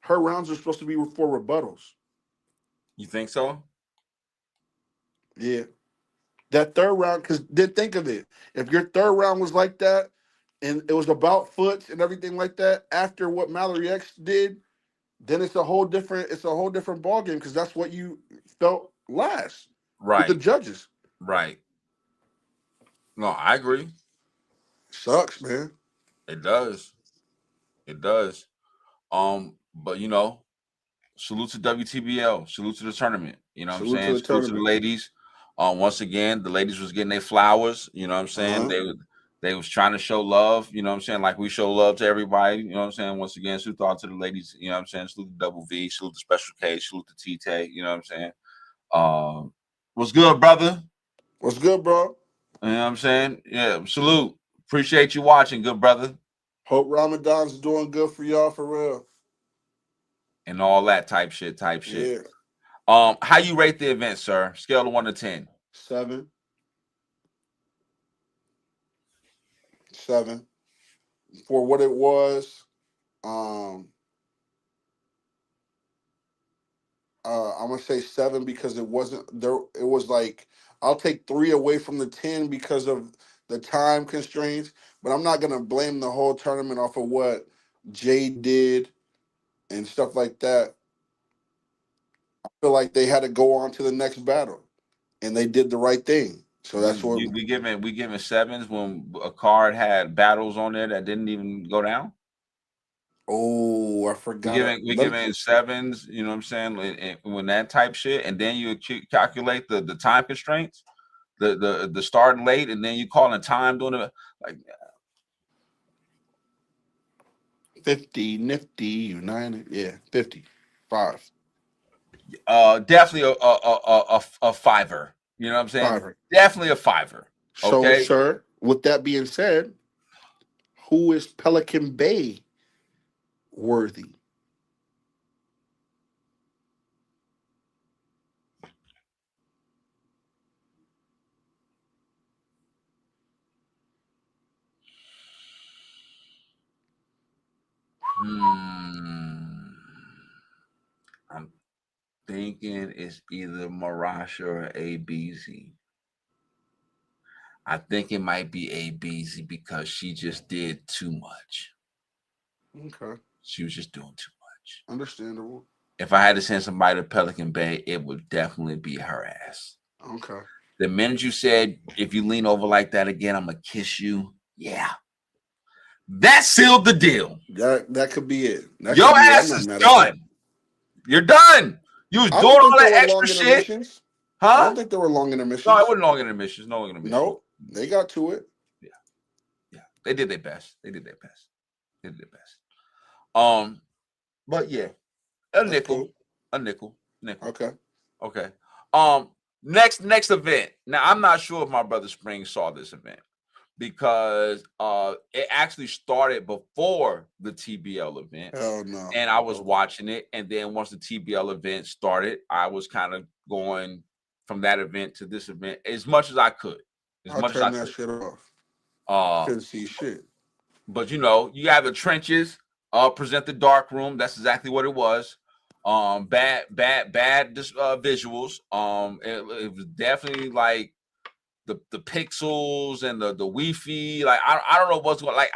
S4: Her rounds are supposed to be for rebuttals.
S2: You think so?
S4: Yeah. That 3rd round, because then think of it. If your 3rd round was like that, and it was about foots and everything like that, after what Mallory X did, then it's a whole different ball game because that's what you felt last with the judges.
S2: Right. No, I agree.
S4: Sucks, man.
S2: It does. It does. But you know, salute to WTBL. Salute to the tournament. You know what I'm saying? Salute to the ladies. Once again, the ladies was getting their flowers. You know what I'm saying? They was trying to show love. You know what I'm saying? Like we show love to everybody. You know what I'm saying? Once again, salute out to the ladies. You know what I'm saying? Salute to Double V. Salute to Special K. Salute to T-Tay. You know what I'm saying? What's good, brother?
S4: What's good, bro?
S2: You know what I'm saying? Yeah, salute. Appreciate you watching, good brother.
S4: Hope Ramadan's doing good for y'all for real.
S2: And all that type shit.
S4: Yeah.
S2: How you rate the event, sir? Scale of 1 to 10.
S4: 7. 7. For what it was, I'm gonna say 7 because it wasn't there. It was like I'll take 3 away from the 10 because of the time constraints, but I'm not gonna blame the whole tournament off of what Jay did and stuff like that. I feel like they had to go on to the next battle, and they did the right thing. So that's what
S2: we giving 7s when a card had battles on there that didn't even go down.
S4: Oh, I forgot.
S2: We giving 7s. You know what I'm saying? When that type shit, and then you calculate the time constraints, the starting late, and then you calling time doing it like
S4: 50 nifty United. Yeah, 55.
S2: Definitely a 5er. You know what I'm saying?
S4: 5er.
S2: Definitely a 5er. Okay,
S4: so, sir, with that being said, who is Pelican Bay worthy?
S2: I'm thinking it's either Marasha or ABZ. I think it might be ABZ because she just did too much.
S4: Okay.
S2: She was just doing too much.
S4: Understandable.
S2: If I had to send somebody to Pelican Bay, it would definitely be her ass.
S4: Okay.
S2: The minute you said, if you lean over like that again, I'm going to kiss you. Yeah. That sealed the deal.
S4: That could be it.
S2: Your ass is done. You're done. You was doing all that extra shit. Huh?
S4: I don't think they were long intermissions.
S2: No, it wasn't long intermissions. No long intermissions.
S4: No, they got to it.
S2: Yeah. They did their best. But yeah, a nickel.
S4: Okay.
S2: Next event. Now I'm not sure if my brother Springz saw this event because it actually started before the TBL event.
S4: Hell no.
S2: And I was watching it, and then once the TBL event started, I was kind of going from that event to this event as much as I could.
S4: I'll turn that shit off. Couldn't see shit.
S2: But you have the trenches. Present the dark room. That's exactly what it was. Bad visuals. It was definitely like the pixels and the Wi-Fi. Like I don't know what's going. Like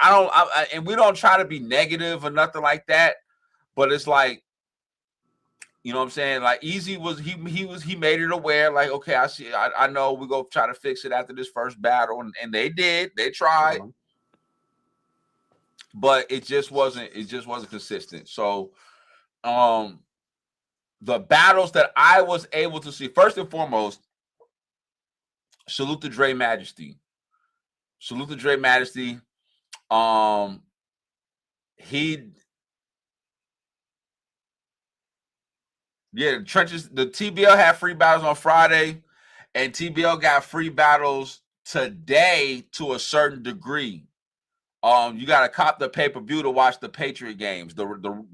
S2: and we don't try to be negative or nothing like that. But it's like, you know what I'm saying? Like Easy was he made it aware. Like, okay, I see. I know we go try to fix it after this first battle, and they did. They tried. But it just wasn't consistent. So the battles that I was able to see, first and foremost, salute to Dre Majesty. The trenches, the TBL had free battles on Friday, and TBL got free battles today to a certain degree. You gotta cop the pay-per-view to watch the Patriot games, the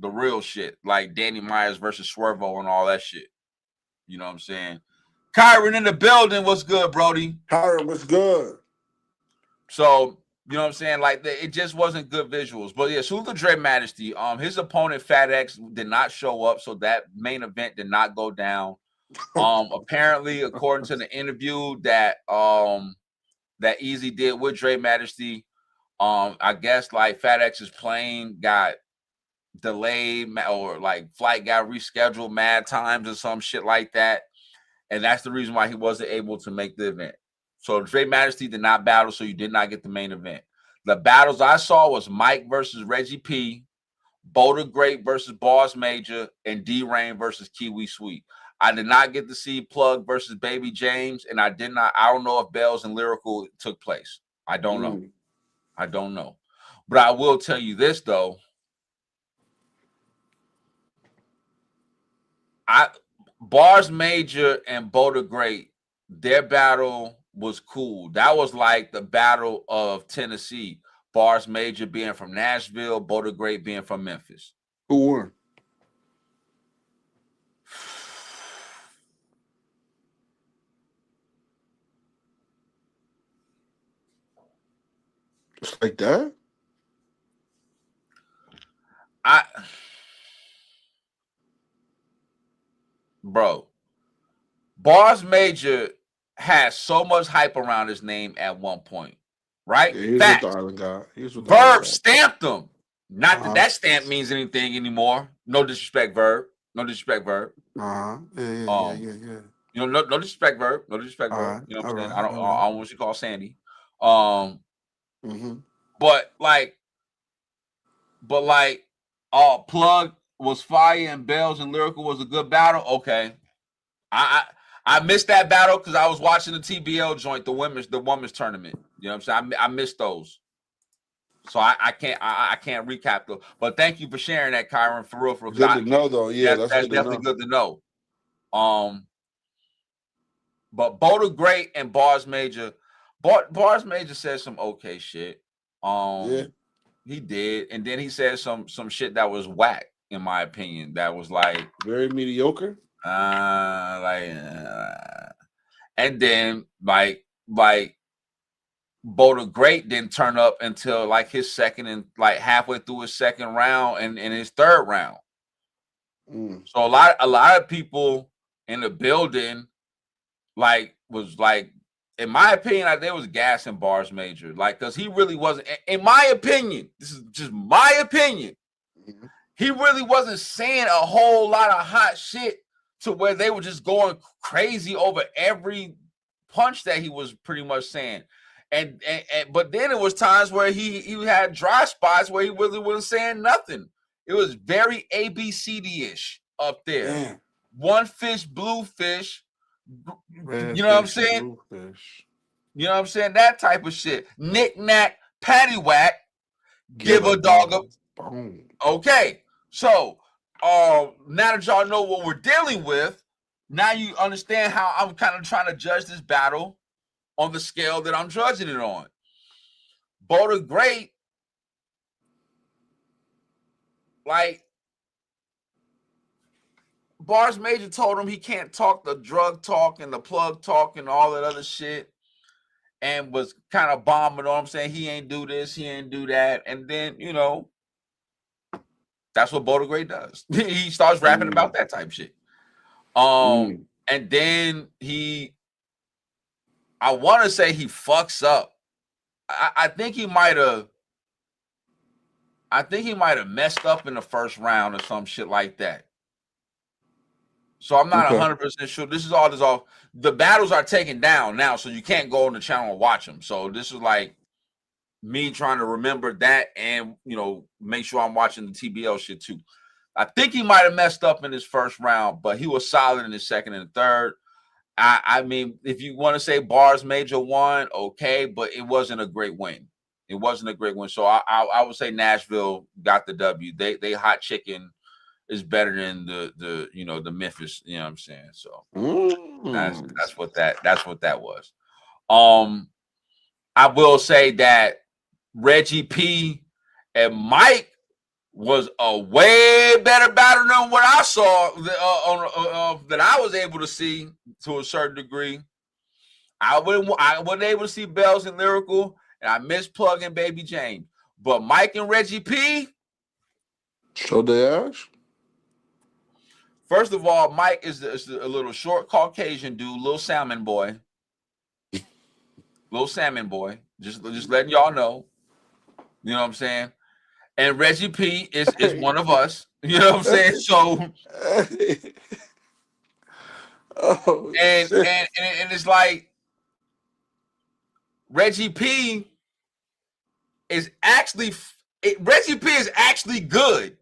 S2: real shit, like Danny Myers versus Swervo and all that shit. You know what I'm saying? Kyron in the building. What's good, Brody?
S4: Kyron, what's good?
S2: So, you know what I'm saying? Like, it just wasn't good visuals. But yeah, salute to Dre Majesty. His opponent, Fat X, did not show up, so that main event did not go down. Apparently, according to the interview that Easy did with Dre Majesty, I guess like Fat X's plane got delayed or like flight got rescheduled mad times or some shit like that. And that's the reason why he wasn't able to make the event. So Dre Majesty did not battle, so you did not get the main event. The battles I saw was Mike versus Reggie P, Boulder Great versus Boss Major, and D-Rain versus Kiwi Sweet. I did not get to see Plug versus Baby James, and I don't know if Bells and Lyrical took place. I don't know. But I will tell you this though. Bars Major and Boulder Great, their battle was cool. That was like the battle of Tennessee. Bars Major being from Nashville, Boulder Great being from Memphis.
S4: Who won? Just like that?
S2: Bro, Bars Major had so much hype around his name at one point, right?
S4: Yeah, he was with the Island guy.
S2: Verb stamped him. Not that that stamp means anything anymore. No disrespect, Verb.
S4: Yeah.
S2: You know, no disrespect, Verb. No disrespect, Verb. You know what I'm saying? I don't want you to call Sandy. But Plug was fire and Bells and Lyrical was a good battle. Okay. I missed that battle because I was watching the TBL joint, the women's tournament. You know what I'm saying? I missed those. So I can't recap those. But thank you for sharing that, Kyron, for real.
S4: Good to know though. Yeah,
S2: that's definitely good to know. But Boulder Great and Bars Major said some okay shit. He did, and then he said some shit that was whack, in my opinion. That was like
S4: very mediocre.
S2: And then like Bo the Great didn't turn up until like his second and like halfway through his second round and his third round. So a lot of people in the building like was like, in my opinion, like they was gassing Bars Major, like because he really wasn't. In my opinion, this is just my opinion. He really wasn't saying a whole lot of hot shit to where they were just going crazy over every punch that he was pretty much saying. And but then it was times where he had dry spots where he really wasn't saying nothing. It was very ABCD-ish up there. Damn. One fish, blue fish.
S4: Red
S2: you know what I'm saying? You know what I'm saying? That type of shit. Knick-knack, paddywhack, give a dog a bone. Okay. So now that y'all know what we're dealing with, now you understand how I'm kind of trying to judge this battle on the scale that I'm judging it on. Bo the Great, like, Bars Major told him he can't talk the drug talk and the plug talk and all that other shit, and was kind of bombing on him, saying he ain't do this, he ain't do that. And then, you know, that's what Bo the Great does. He starts rapping about that type of shit. And then I want to say he fucks up. I think he might have messed up in the first round or some shit like that. So I'm not 100% sure. This is all. The battles are taken down now, so you can't go on the channel and watch them. So this is like me trying to remember that and, you know, make sure I'm watching the TBL shit too. I think he might have messed up in his first round, but he was solid in his second and third. I mean, if you want to say Bars Major won, okay, but it wasn't a great win. It wasn't a great win. So I would say Nashville got the W. They hot chicken is better than the you know, the Memphis, you know what I'm saying? So that's what that was. I will say that Reggie P and Mike was a way better battle than what I saw that I was able to see to a certain degree. I wasn't able to see Bells and Lyrical, and I missed Plug and Baby James. But Mike and Reggie P
S4: showed their ass.
S2: First of all, Mike is a little short Caucasian dude, little salmon boy. Little salmon boy. Just letting y'all know. You know what I'm saying? And Reggie P is one of us. You know what I'm saying? So and it's like Reggie P is actually good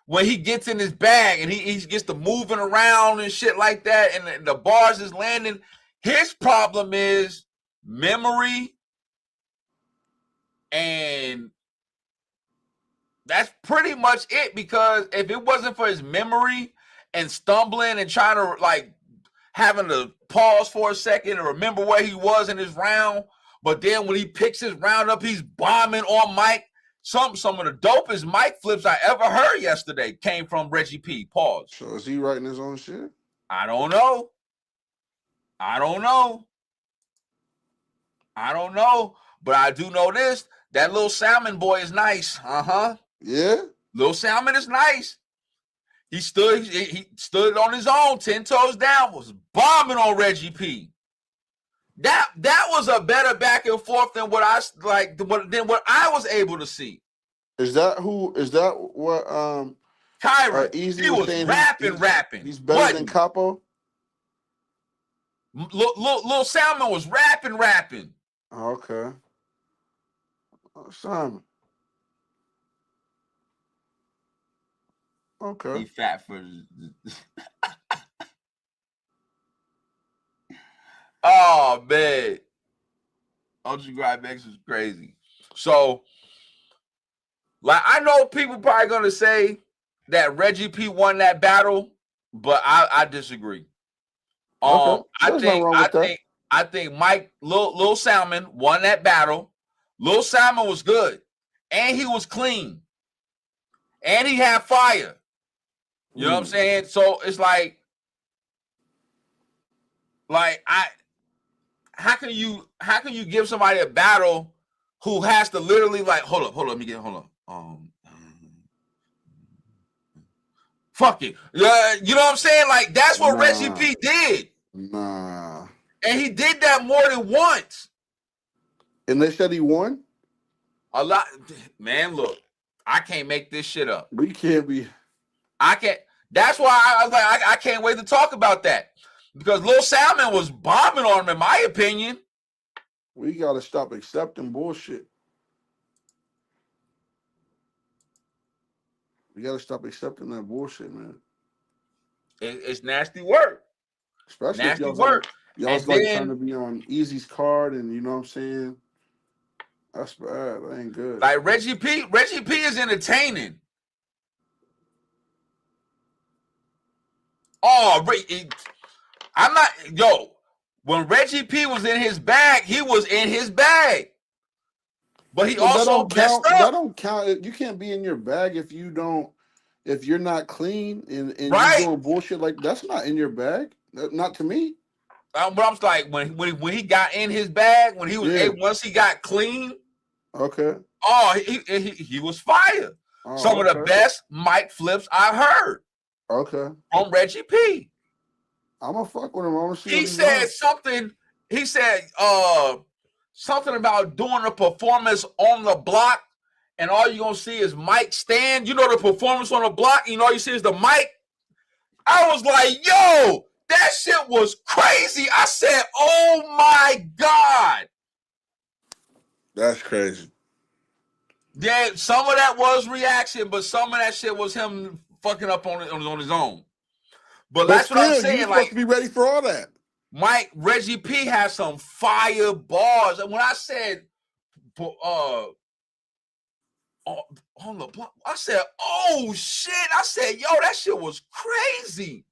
S2: when he gets in his bag and he gets to moving around and shit like that, and the bars is landing. His problem is memory, and that's pretty much it, because if it wasn't for his memory and stumbling and trying to, like, having to pause for a second and remember where he was in his round, but then when he picks his round up, he's bombing on Mike. Some of the dopest mic flips I ever heard yesterday came from Reggie P. Pause.
S4: So is he writing his own shit?
S2: I don't know. But I do know this. That little salmon boy is nice.
S4: Yeah.
S2: Little salmon is nice. He stood on his own, 10 toes down, was bombing on Reggie P. That was a better back and forth than what I was able to see.
S4: Is that what
S2: Kyron,
S4: Easy
S2: he was rapping.
S4: He's better than Capo?
S2: Lil Salmon was rapping.
S4: Okay. Simon. Okay.
S2: He fat for oh man. Ultra Grimex was crazy. So, like, I know people probably gonna say that Reggie P won that battle, but I disagree.
S4: Okay.
S2: I think Mike Lil Salmon won that battle. Lil Salmon was good. and he was clean, and he had fire. You know what I'm saying? So it's like how can you give somebody a battle who has to literally like hold up, let me get fuck it. Yeah, you know what I'm saying? Like that's what Reggie P did.
S4: Nah.
S2: And he did that more than once.
S4: And they said he won?
S2: A lot, man, look, I can't make this shit up.
S4: We can't be.
S2: I can't. That's why I was like, I can't wait to talk about that. Because Lil Salmon was bombing on him, in my opinion.
S4: We got to stop accepting bullshit. We got to stop accepting that bullshit, man.
S2: It's nasty work.
S4: Especially
S2: nasty
S4: if
S2: work.
S4: Y'all's like trying to be on Easy's card, and you know what I'm saying? That's bad. That ain't good.
S2: Like Reggie P is entertaining. Oh, I'm not, when Reggie P was in his bag, he was in his bag. But he also messed up.
S4: That don't count. You can't be in your bag if you're not clean and
S2: right?
S4: You doing bullshit like that's not in your bag. Not to me.
S2: But I'm like when he got in his bag, when he was once he got clean.
S4: Okay.
S2: Oh, he was fire. Some of the best mic flips I've heard.
S4: Okay.
S2: From Reggie P.
S4: I'm gonna fuck with him. I'm gonna see.
S2: He said something. He said something about doing a performance on the block, and all you're gonna see is mic stand. You know the performance on the block, and all you see is the mic. I was like, yo, that shit was crazy. I said, oh my God.
S4: That's crazy.
S2: Yeah, some of that was reaction, but some of that shit was him fucking up on his own. But that's what I'm saying.
S4: You're supposed to be ready for all that.
S2: Reggie P has some fire bars. And when I said on the block, I said, oh shit. I said, yo, that shit was crazy.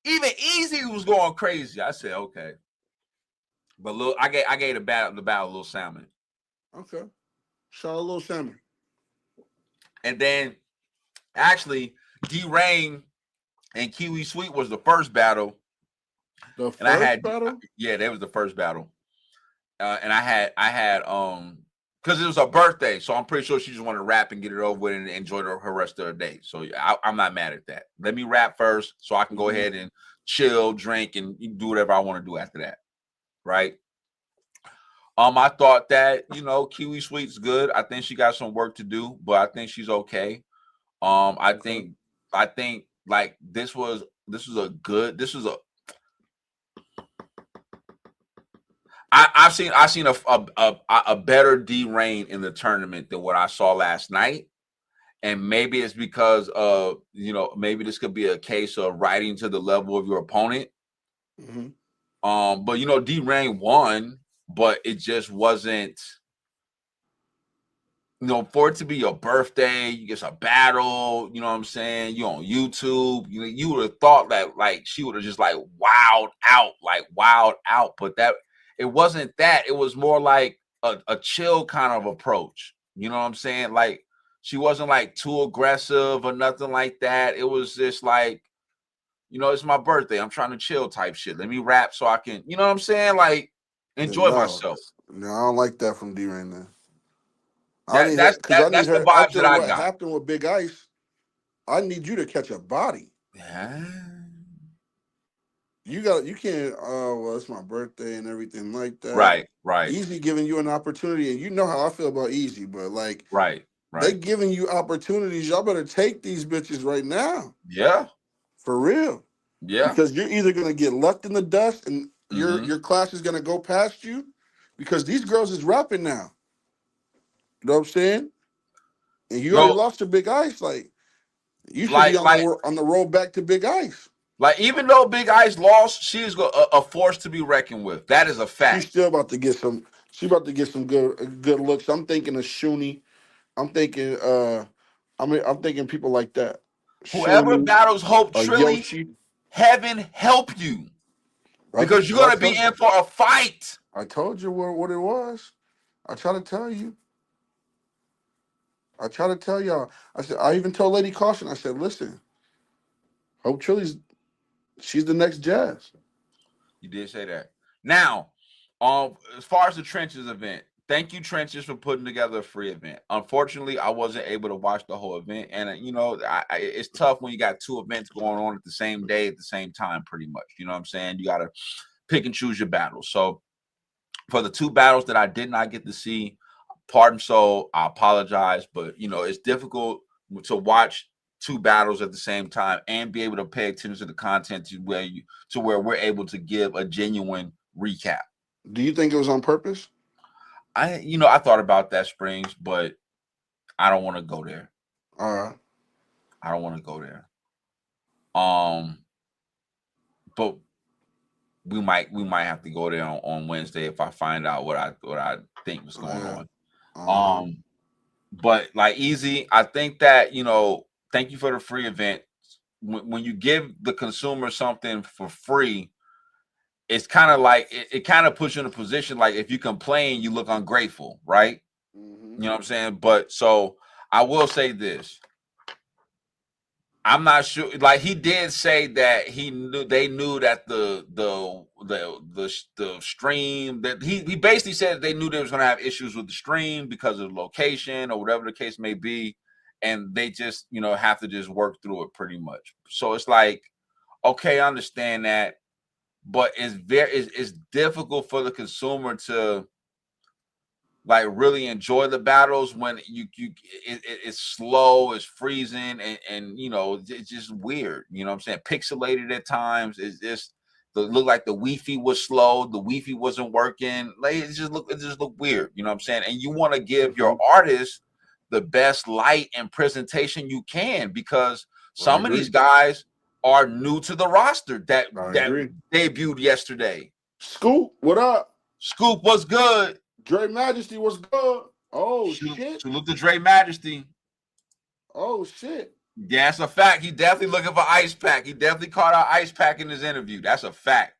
S2: Even Easy was going crazy. I said, okay. But look, I gave the battle Lil Salmon.
S4: Okay. Shout out Lil Salmon.
S2: And then actually D-Rain and Kiwi Sweet was the first battle.
S4: The first battle?
S2: Yeah, that was the first battle. And I had because it was her birthday, so I'm pretty sure she just wanted to rap and get it over with and enjoy her rest of her day. So I'm not mad at that. Let me rap first so I can go ahead and chill, drink, and do whatever I want to do after that. Right? I thought that, Kiwi Sweet's good. I think she got some work to do, but I think she's okay. I think like this was a I've seen a better D-Rain in the tournament than what I saw last night. And maybe it's because of, maybe this could be a case of riding to the level of your opponent. But D-Rain won, but it just wasn't, for it to be your birthday, you get a battle, you know what I'm saying? You on YouTube, you would have thought that like she would have just like wowed out, but that it wasn't that. It was more like a chill kind of approach. You know what I'm saying? Like she wasn't like too aggressive or nothing like that. It was just like, it's my birthday. I'm trying to chill type shit. Let me rap so I can, you know what I'm saying? Like enjoy myself.
S4: No, I don't like that from D-Rain then.
S2: That's the vibes that I got.
S4: What happened with Big Ice, I need you to catch a body.
S2: Yeah.
S4: You can't, well, it's my birthday and everything like that.
S2: Right.
S4: Easy giving you an opportunity, and you know how I feel about Easy, but like,
S2: right.
S4: They giving you opportunities. Y'all better take these bitches right now.
S2: Yeah.
S4: For real.
S2: Yeah.
S4: Because you're either going to get left in the dust and your class is going to go past you, because these girls is rapping now. You know what I'm saying? And you already lost to Big Ice. Like, you should be on the road back to Big Ice.
S2: Like, even though Big Ice lost, she's a force to be reckoned with. That is a fact.
S4: She's still about to get some. She's about to get some good looks. I'm thinking of Shuni. I'm thinking. I'm thinking people like that.
S2: Whoever
S4: Shuni,
S2: battles Hope Trilly, heaven help you, because you're gonna be in for a fight.
S4: I told you what it was. I try to tell you. I try to tell y'all. I said, I even told Lady Caution, I said, listen, Hope Chili's, she's the next Jazz.
S2: You did say that. Now, as far as the Trenches event, thank you, Trenches, for putting together a free event. Unfortunately, I wasn't able to watch the whole event. And, you know, it's tough when you got two events going on at the same day, at the same time, pretty much. You know what I'm saying? You got to pick and choose your battles. So for the two battles that I did not get to see, pardon so, I apologize. But, you know, it's difficult to watch two battles at the same time and be able to pay attention to the content to where we're able to give a genuine recap.
S4: Do you think it was on purpose?
S2: I thought about that, Springz, but I don't want to go there.
S4: All right.
S2: I don't want to go there. But we might have to go there on Wednesday if I find out what I think was going on. But like Easy, I think that, you know, thank you for the free event. When you give the consumer something for free, it's kind of like it kind of puts you in a position like if you complain, you look ungrateful, right? You know what I'm saying? But so I will say this. I'm not sure. Like he did say that they knew that the stream that he basically said they knew they was going to have issues with the stream because of the location or whatever the case may be, and they just have to just work through it pretty much. So it's like, okay, I understand that, but it's difficult for the consumer to like really enjoy the battles when it's slow, it's freezing, and it's just weird. You know what I'm saying? Pixelated at times. It's just look like the Wi-Fi was slow, the Wi-Fi wasn't working. Like it just looked weird. You know what I'm saying? And you want to give your artist the best light and presentation you can, because some of these guys are new to the roster that debuted yesterday.
S4: Scoop, what up?
S2: Scoop, what's good?
S4: Dre Majesty, what's good? Oh, shit.
S2: Salute to Dre Majesty.
S4: Oh, shit.
S2: Yeah, that's a fact. He definitely looking for Ice Pack. He definitely caught our Ice Pack in his interview. That's a fact.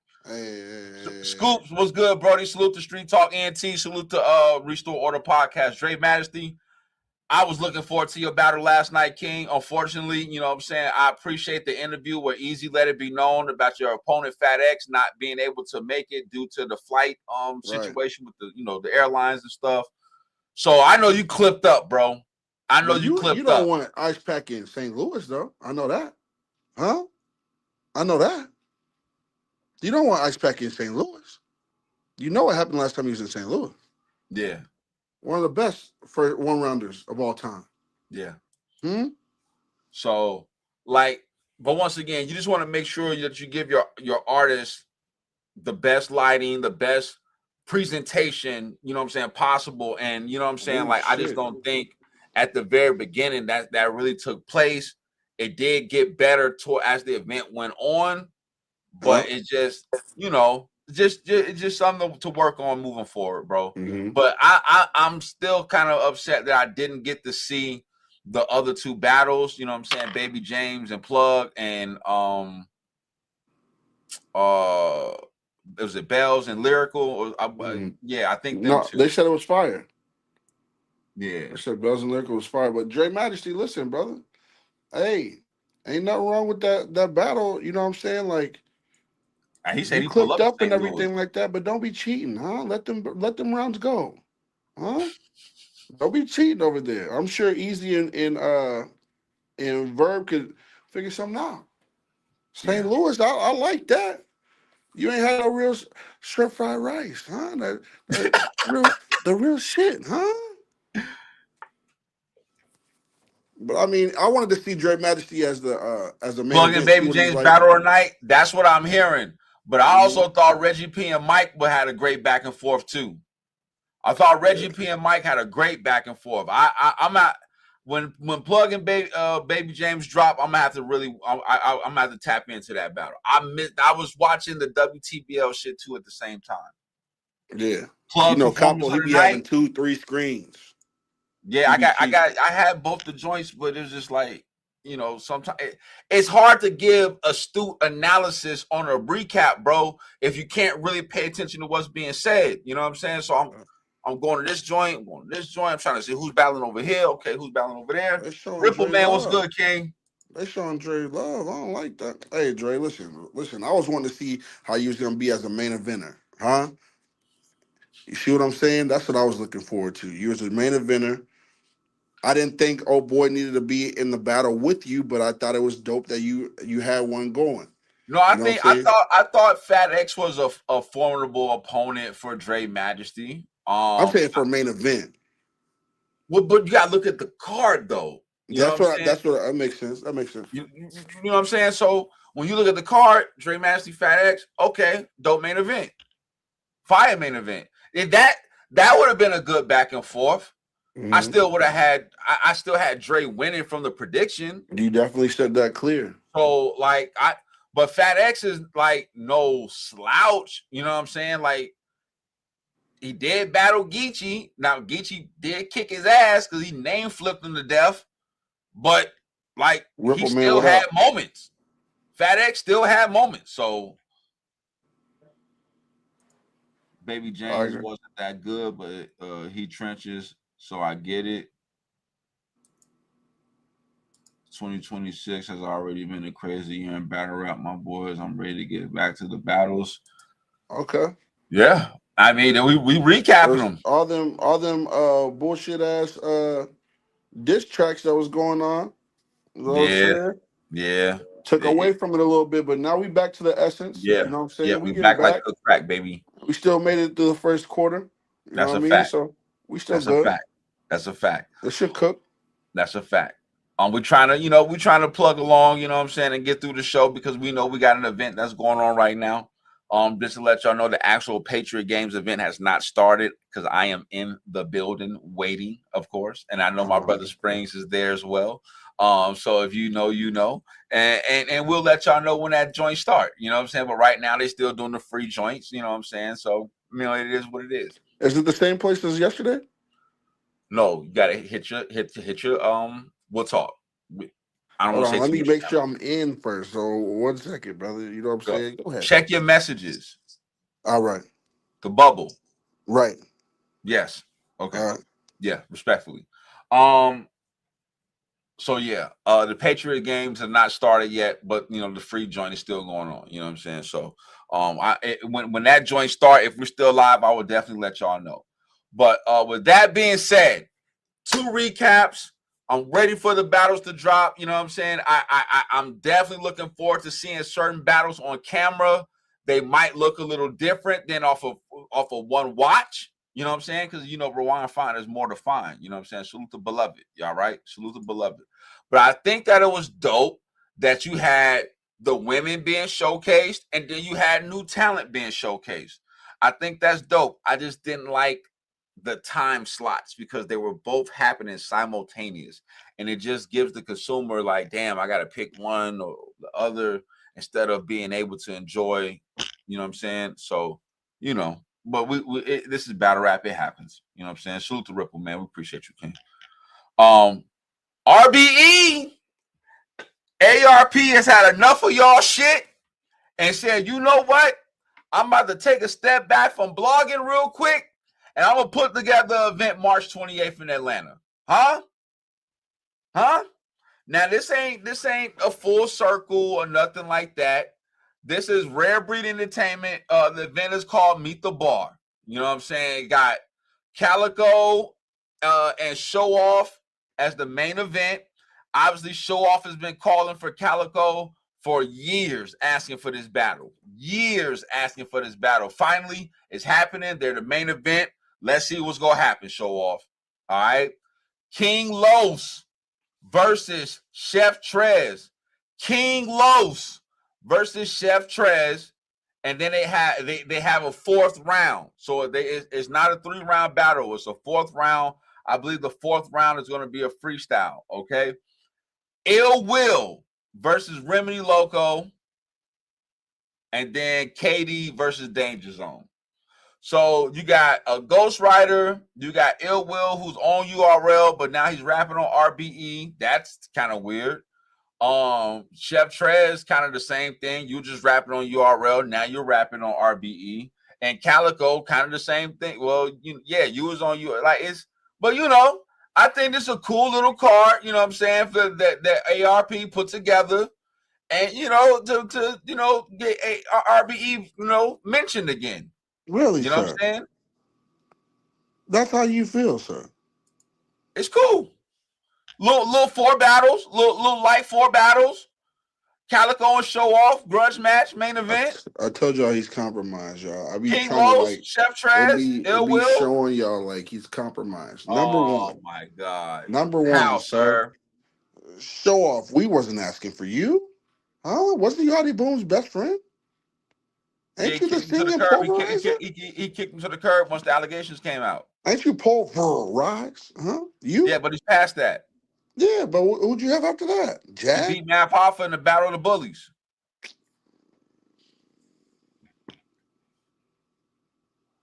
S2: Scoops, what's good, Brody? Salute to Street Talk ENT. Salute to Restore Order Podcast. Dre Majesty, I was looking forward to your battle last night, King. Unfortunately, you know what I'm saying, I appreciate the interview where Easy let it be known about your opponent, Fat X, not being able to make it due to the flight situation with the airlines and stuff. So I know you clipped up, bro. I know you clipped up.
S4: You don't want Ice Pack in St. Louis, though. I know that. Huh? I know that. You don't want Ice Pack in St. Louis. You know what happened last time he was in St. Louis.
S2: Yeah.
S4: One of the best for one-rounders of all time.
S2: Yeah. So, like, but once again, you just want to make sure that you give your artist the best lighting, the best presentation, you know what I'm saying, possible. And you know what I'm saying? I just don't think at the very beginning that really took place. It did get better as the event went on, but it just, it's just something to work on moving forward, bro. But I'm still kind of upset that I didn't get to see the other two battles. You know what I'm saying? Baby James and Plug, and was it Bells and Lyrical? Yeah, I think them two.
S4: They said it was fire.
S2: Yeah,
S4: they said Bells and Lyrical was fire. But Dre Majesty, listen, brother. Hey, ain't nothing wrong with that battle. You know what I'm saying? Like.
S2: And he said he
S4: clipped up and everything like that, but don't be cheating, huh? Let them rounds go, huh? Don't be cheating over there. I'm sure Easy and Verb could figure something out. St. Louis, I like that. You ain't had no real shrimp fried rice, huh? The real shit, huh? But I mean, I wanted to see Dre Majesty as the main
S2: Plug and Baby James battle or night. That's what I'm hearing. But I also thought Reggie P and Mike had a great back and forth too. I thought Reggie P and Mike had a great back and forth. I'm not when Plug and Baby James drop. I'm gonna have to really. I'm gonna have to tap into that battle. I was watching the WTBL shit too at the same time.
S4: Yeah,
S2: Plug,
S4: Capo, he be having 2-3 screens.
S2: Yeah, I had both the joints, but it was just like, sometimes it's hard to give astute analysis on a recap, bro, if you can't really pay attention to what's being said. You know what I'm saying? So I'm going to this joint. I'm going to this joint. I'm trying to see who's battling over here. Okay, who's battling over there? Ripple Man, what's good, King?
S4: They showing Dre love. I don't like that. Hey, Dre, listen. I was wanting to see how you was gonna be as a main eventer, huh? You see what I'm saying? That's what I was looking forward to. You was a main eventer. I didn't think old boy needed to be in the battle with you, but I thought it was dope that you had one going.
S2: No, I thought Fat X was a formidable opponent for Dre Majesty.
S4: I'm saying for a main event.
S2: Well, but you gotta look at the card though.
S4: That's what that makes sense. That makes sense.
S2: You know what I'm saying? So when you look at the card, Dre Majesty, Fat X, okay, dope main event, fire main event. That would have been a good back and forth. Mm-hmm. I still had Dre winning from the prediction.
S4: You definitely said that clear.
S2: So but Fat X is like no slouch. You know what I'm saying? Like he did battle Geechee. Now Geechee did kick his ass because he name flipped him to death. But like he still had moments. Fat X still had moments. So Baby James wasn't that good, but he trenches. So I get it. 2026 has already been a crazy year in battle rap, my boys. I'm ready to get back to the battles.
S4: Okay.
S2: Yeah. I mean, we recapping them.
S4: All them bullshit ass diss tracks that was going on. You know what I'm saying?
S2: Yeah.
S4: Took away from it a little bit, but now we back to the essence.
S2: Yeah.
S4: You know what I'm saying?
S2: Yeah, we back like a crack, baby.
S4: We still made it through the first quarter. You know what I mean? So we still good.
S2: That's a fact.
S4: It should cook.
S2: That's a fact. We're trying to plug along, you know what I'm saying, and get through the show because we know we got an event that's going on right now. Just to let y'all know, the actual Patriot Games event has not started because I am in the building waiting, of course, and I know my brother Springz is there as well. So if you know, you know, and we'll let y'all know when that joint start. You know what I'm saying? But right now they still doing the free joints. You know what I'm saying? So it is what it is.
S4: Is it the same place as yesterday?
S2: No, you gotta hit your. We'll talk. I don't want to say.
S4: Let me make sure I'm in first. So 1 second, brother. You know what I'm saying? Go ahead.
S2: Check your messages.
S4: All right.
S2: The bubble.
S4: Right.
S2: Yes. Okay.
S4: All right.
S2: Yeah. Respectfully. So yeah, the Patriot Games have not started yet, but the free joint is still going on. You know what I'm saying? So when that joint start, if we're still live, I will definitely let y'all know. But with that being said, 2 recaps. I'm ready for the battles to drop. You know what I'm saying? I'm definitely looking forward to seeing certain battles on camera. They might look a little different than off of one watch. You know what I'm saying? Because Rewind Fine is more to find. You know what I'm saying? Salute the beloved. Y'all right? Salute the beloved. But I think that it was dope that you had the women being showcased and then you had new talent being showcased. I think that's dope. I just didn't like the time slots because they were both happening simultaneous, and it just gives the consumer like, damn, I gotta pick one or the other instead of being able to enjoy. You know what I'm saying? So but this is battle rap. It happens. You know what I'm saying? Salute to Ripple, man. We appreciate you, King. RBE ARP has had enough of y'all shit and said, you know what? I'm about to take a step back from blogging real quick. And I'm gonna put together an event March 28th in Atlanta. Huh? Now this ain't a full circle or nothing like that. This is Rare Breed Entertainment. The event is called Meet the Bar. You know what I'm saying? Got Calico and Show Off as the main event. Obviously, Show Off has been calling for Calico for years, asking for this battle. Finally, it's happening. They're the main event. Let's see what's going to happen, Show Off. All right. King Los versus Chef Trez. King Los versus Chef Trez. And then they have a 4th round. So it's not a 3-round battle. It's a 4th round. I believe the 4th round is going to be a freestyle. Okay. Ill Will versus Remedy Loco. And then KD versus Danger Zone. So you got a Ghost Rider, you got Ill Will who's on URL, but now he's rapping on RBE. That's kind of weird. Chef Trez, kind of the same thing. You just rapping on URL, now you're rapping on RBE. and Calico kind of the same thing. Well, you was on you like it's, but I think this is a cool little card. You know what I'm saying, for that ARP put together, and to get a RBE mentioned again.
S4: Really,
S2: You know what
S4: sir?
S2: I'm saying?
S4: That's how you feel, sir?
S2: It's cool. Little 4 battles, little light 4 battles. Calico and Show Off, grudge match, main event.
S4: I told y'all he's compromised, y'all. I be
S2: King
S4: trying to
S2: Los,
S4: like
S2: Chef Trez,
S4: it
S2: Ill
S4: be
S2: Will.
S4: showing y'all like he's compromised.
S2: Oh my God.
S4: Number one,
S2: How,
S4: sir. Show Off. We wasn't asking for you, huh? Wasn't Yachty Boom's best friend?
S2: Yeah,
S4: Ain't
S2: he
S4: you the
S2: kicked him to the
S4: singing
S2: curb.
S4: pulverizer?
S2: He kicked him to the curb once the allegations came out.
S4: Ain't you pulverize? Huh? You?
S2: Yeah, but he's past that.
S4: Yeah, but who'd you have after that?
S2: He
S4: Jag?
S2: beat Matt Hoffa in the Battle of the Bullies.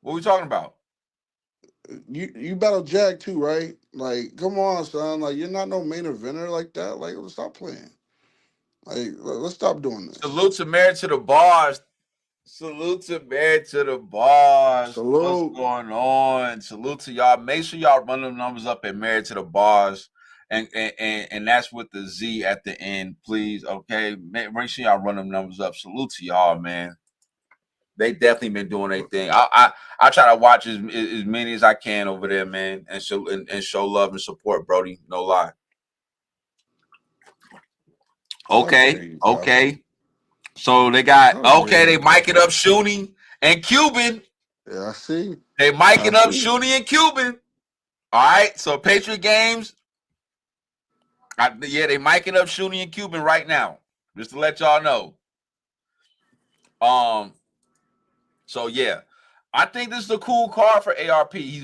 S2: What are we talking about?
S4: You battle Jag too, right? Like, come on, son. Like, you're not no main eventer like that. Like, let's stop playing. Like, let's stop doing this.
S2: Salute to Married to the Bars. Salute to Married to the Bars.
S4: Salute.
S2: What's going on? Salute to y'all. Make sure y'all run them numbers up at Married to the Bars. And that's with the Z at the end, please. Okay. Make sure y'all run them numbers up. Salute to y'all, man. They definitely been doing their thing. I try to watch as many as I can over there, man, and show love and support, Brody. No lie. Okay. So they got they mic it up Shuni and Cuban.
S4: Yeah, I see.
S2: They micing up Shuni and Cuban. All right. So Patriot Games. They micing up Shuni and Cuban right now. Just to let y'all know. So yeah, I think this is a cool card for ARP. He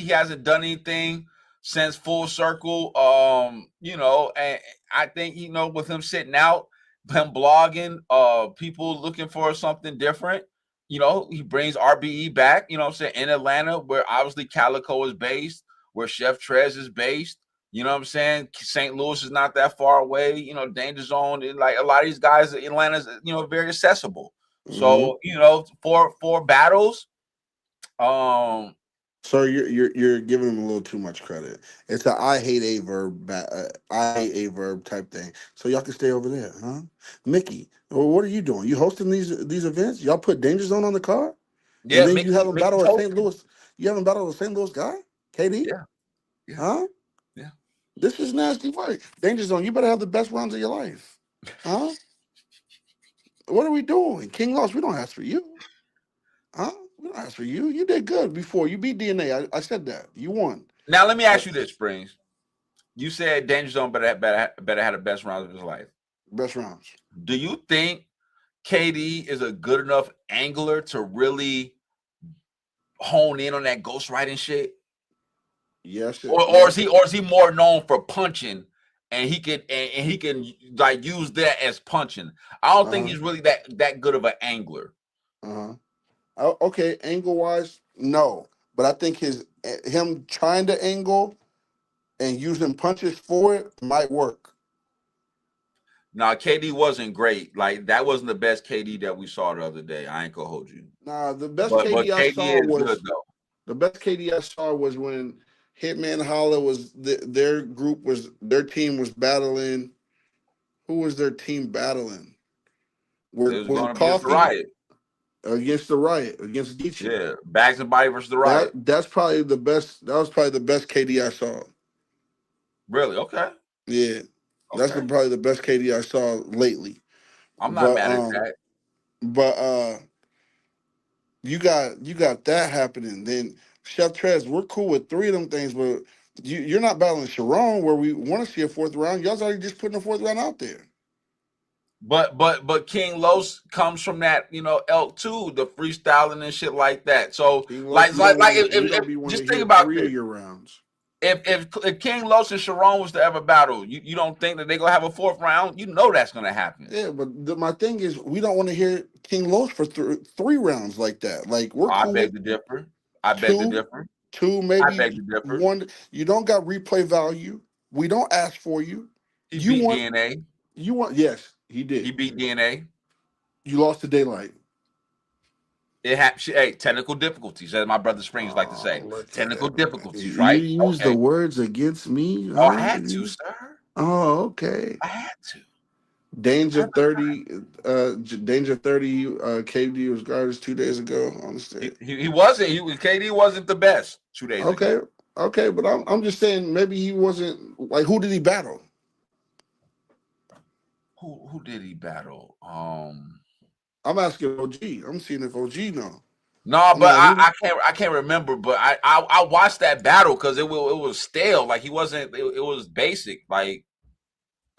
S2: hasn't done anything since Full Circle. And I think with him sitting out, him blogging, people looking for something different. He brings RBE back. You know what I'm saying, in Atlanta, where obviously Calico is based, where Chef Trez is based. You know what I'm saying? St. Louis is not that far away. Danger Zone. Like a lot of these guys in Atlanta is very accessible. So for battles,
S4: So you're giving him a little too much credit. It's a I hate a verb type thing. So y'all can stay over there, huh? Mickey, what are you doing? You hosting these events? Y'all put Danger Zone on the card?
S2: Yeah,
S4: and then
S2: Mickey,
S4: you haven't battled
S2: Mickey's
S4: a St. Louis. You haven't battled a St. Louis guy, KD?
S2: Yeah.
S4: Huh?
S2: Yeah.
S4: This is nasty work. Danger Zone, you better have the best rounds of your life, huh? What are we doing? King Lost, we don't ask for you. Huh? We don't ask for you. You did good before. You beat DNA. I said that. You won.
S2: Now let me ask you this, Springz. You said Danger Zone better have the best rounds of his life.
S4: Best rounds.
S2: Do you think KD is a good enough angler to really hone in on that ghostwriting shit?
S4: Yes.
S2: Or is he more known for punching? And he can like use that as punching. I don't think he's really that good of an angler.
S4: Okay, angle wise, no. But I think him trying to angle and using punches for it might work.
S2: Nah, KD wasn't great. Like that wasn't the best KD that we saw the other day. I ain't gonna hold you.
S4: Nah, the best KD I saw was good, though. The best KD I saw was when Hitman Holla was their team was battling. Who was their team battling?
S2: It was going against the Riot.
S4: Against the Riot, against Geechee.
S2: Yeah, Bags and Body versus the Riot.
S4: That's probably the best. That was probably the best KD I saw.
S2: Really? Okay.
S4: Yeah, that's probably the best KD I saw lately.
S2: I'm not mad at that.
S4: But you got that happening. Then Chef Trez, we're cool with 3 of them things, but you're not battling Sharon where we want to see a 4th round. Y'all's already just putting a 4th round out there.
S2: But King Los comes from that, elk too, the freestyling and shit like that. So just think about
S4: 3
S2: this.
S4: of your rounds.
S2: If King Los and Sharon was to ever battle, you don't think that they're gonna have a 4th round? You know that's gonna happen.
S4: Yeah, but my thing is we don't want to hear King Los for 3 rounds like that. Like we're cool.
S2: I beg to differ.
S4: 2, maybe
S2: I beg to differ.
S4: 1. You don't got replay value. We don't ask for you.
S2: He beat DNA.
S4: Yes, he did.
S2: He beat DNA.
S4: You lost to Daylight.
S2: It hey, technical difficulties, as my brother Springz like to say. Technical difficulties,
S4: You
S2: right?
S4: use the words against me.
S2: Oh, I had to, sir.
S4: Oh, okay.
S2: I had to.
S4: Danger 30, Danger 30, KD was garbage 2 days ago on the stage.
S2: He wasn't. KD wasn't the best 2 days ago.
S4: Okay, but I'm just saying maybe he wasn't like who did he battle?
S2: Who did he battle?
S4: I'm asking OG. I'm seeing if OG know.
S2: No, but I can't remember. But I watched that battle because it was stale. Like he wasn't. It was basic. Like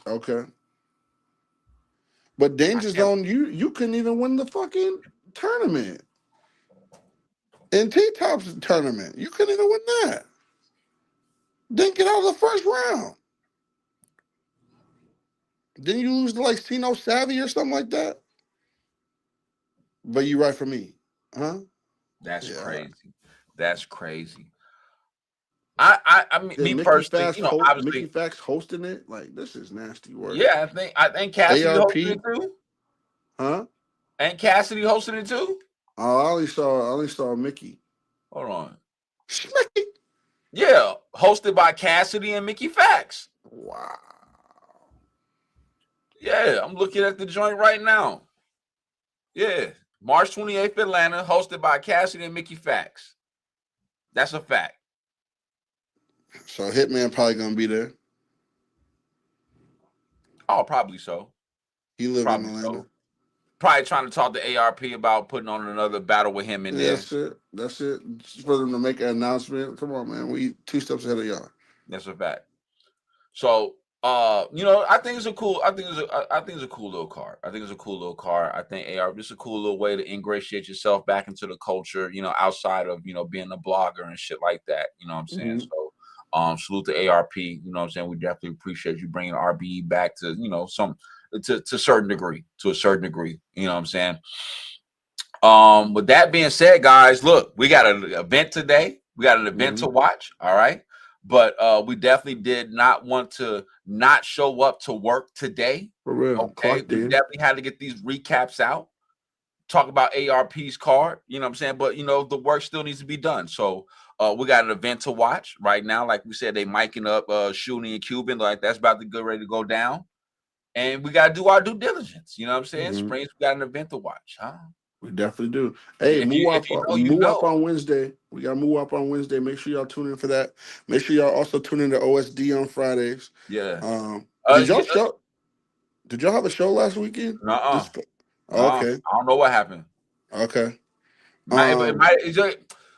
S4: okay. But Danger Zone, you couldn't even win the fucking tournament. In T-Top's tournament, you couldn't even win that. Didn't get out of the first round. Didn't you lose to like Sino Savvy or something like that? But you right for me, huh?
S2: That's crazy. That's crazy. I mean, me personally, obviously,
S4: Mickey Fax hosting it, like this is nasty work.
S2: Yeah, I think Cassidy hosted it too.
S4: Huh?
S2: And Cassidy hosted it too.
S4: Oh, I only saw Mickey.
S2: Hold on.
S4: Mickey.
S2: Yeah, hosted by Cassidy and Mickey Fax.
S4: Wow.
S2: Yeah, I'm looking at the joint right now. Yeah, March 28th, Atlanta, hosted by Cassidy and Mickey Fax. That's a fact.
S4: So Hitman probably gonna be there.
S2: Oh, probably so.
S4: He lives in Atlanta.
S2: So. Probably trying to talk to ARP about putting on another battle with him in there.
S4: That's it. Just for them to make an announcement. Come on, man. We 2 steps ahead of y'all.
S2: That's a fact. So I think it's a cool. I think it's a cool little card. I think ARP is a cool little way to ingratiate yourself back into the culture. Outside of being a blogger and shit like that. You know what I'm saying? So. Salute to ARP. You know what I'm saying? We definitely appreciate you bringing RBE back to, to a certain degree. You know what I'm saying? With that being said, guys, look, we got an event today. We got an event to watch. All right. But we definitely did not want to not show up to work today.
S4: For real.
S2: Okay. We definitely had to get these recaps out. Talk about ARP's card. You know what I'm saying? But, the work still needs to be done. So, we got an event to watch right now. Like we said, they miking up Shoonie and Cuban. Like that's about to get ready to go down. And we got to do our due diligence. You know what I'm saying? Springz, we got an event to watch, huh?
S4: We definitely do. Hey, move up on Wednesday. We got to move up on Wednesday. Make sure y'all tune in for that. Make sure y'all also tune in to OSD on Fridays.
S2: Yeah.
S4: Did y'all have a show last weekend?
S2: Okay.
S4: I
S2: don't know what happened.
S4: Okay.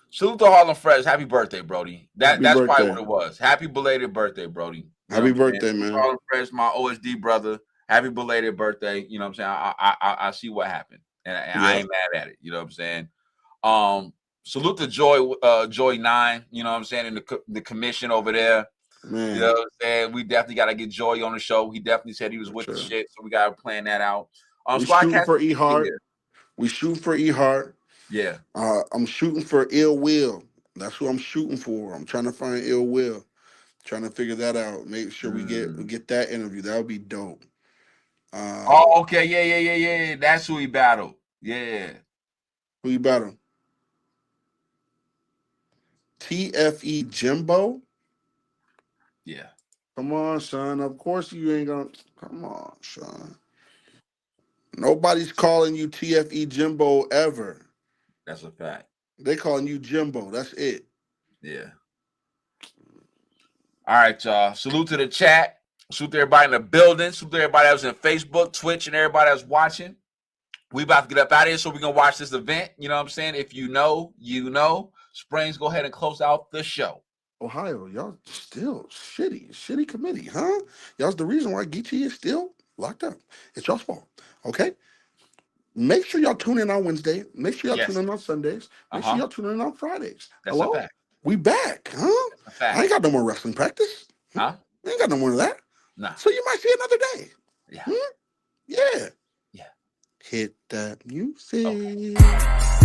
S2: Salute to Harlem Fresh. Happy birthday, Brody. That's
S4: birthday.
S2: Probably what it was. Happy belated birthday, Brody.
S4: Happy birthday, man.
S2: Harlem Fresh, my OSD brother. Happy belated birthday. You know what I'm saying? I see what happened. And I ain't mad at it. You know what I'm saying? Salute to Joy 9, you know what I'm saying, in the commission over there.
S4: Man.
S2: You know what I'm saying? We definitely got to get Joy on the show. He definitely said he was with the shit, so we got to plan that out.
S4: We shooting for E-Hart. We shooting for E-Hart.
S2: Yeah.
S4: I'm shooting for Ill Will. That's who I'm shooting for. I'm trying to find Ill Will. Trying to figure that out. Make sure we get that interview. That would be dope.
S2: Okay. Yeah. That's who he battled. Yeah.
S4: Who you battled? TFE Jimbo?
S2: Yeah.
S4: Come on, son. Of course you ain't gonna. Come on, son. Nobody's calling you TFE Jimbo ever.
S2: That's a fact.
S4: They calling you Jimbo. That's it.
S2: Yeah. All right, y'all. Salute to the chat. Salute to everybody in the building. Salute to everybody that was in Facebook, Twitch, and everybody that's watching. We about to get up out of here, so we're going to watch this event. You know what I'm saying? If you know, you know. Springz, go ahead and close out the show.
S4: Ohio, y'all still shitty committee, huh? Y'all's the reason why Geechee is still locked up. It's y'all's fault, okay? Make sure y'all tune in on Wednesday. Make sure y'all tune in on Sundays. Make sure y'all tune in on Fridays.
S2: That's a fact.
S4: We back, huh?
S2: That's a fact.
S4: I ain't got no more wrestling practice.
S2: Huh?
S4: I ain't got no more of that.
S2: Nah.
S4: So you might see another day.
S2: Yeah.
S4: Yeah.
S2: Yeah.
S4: Hit that music.
S2: Okay.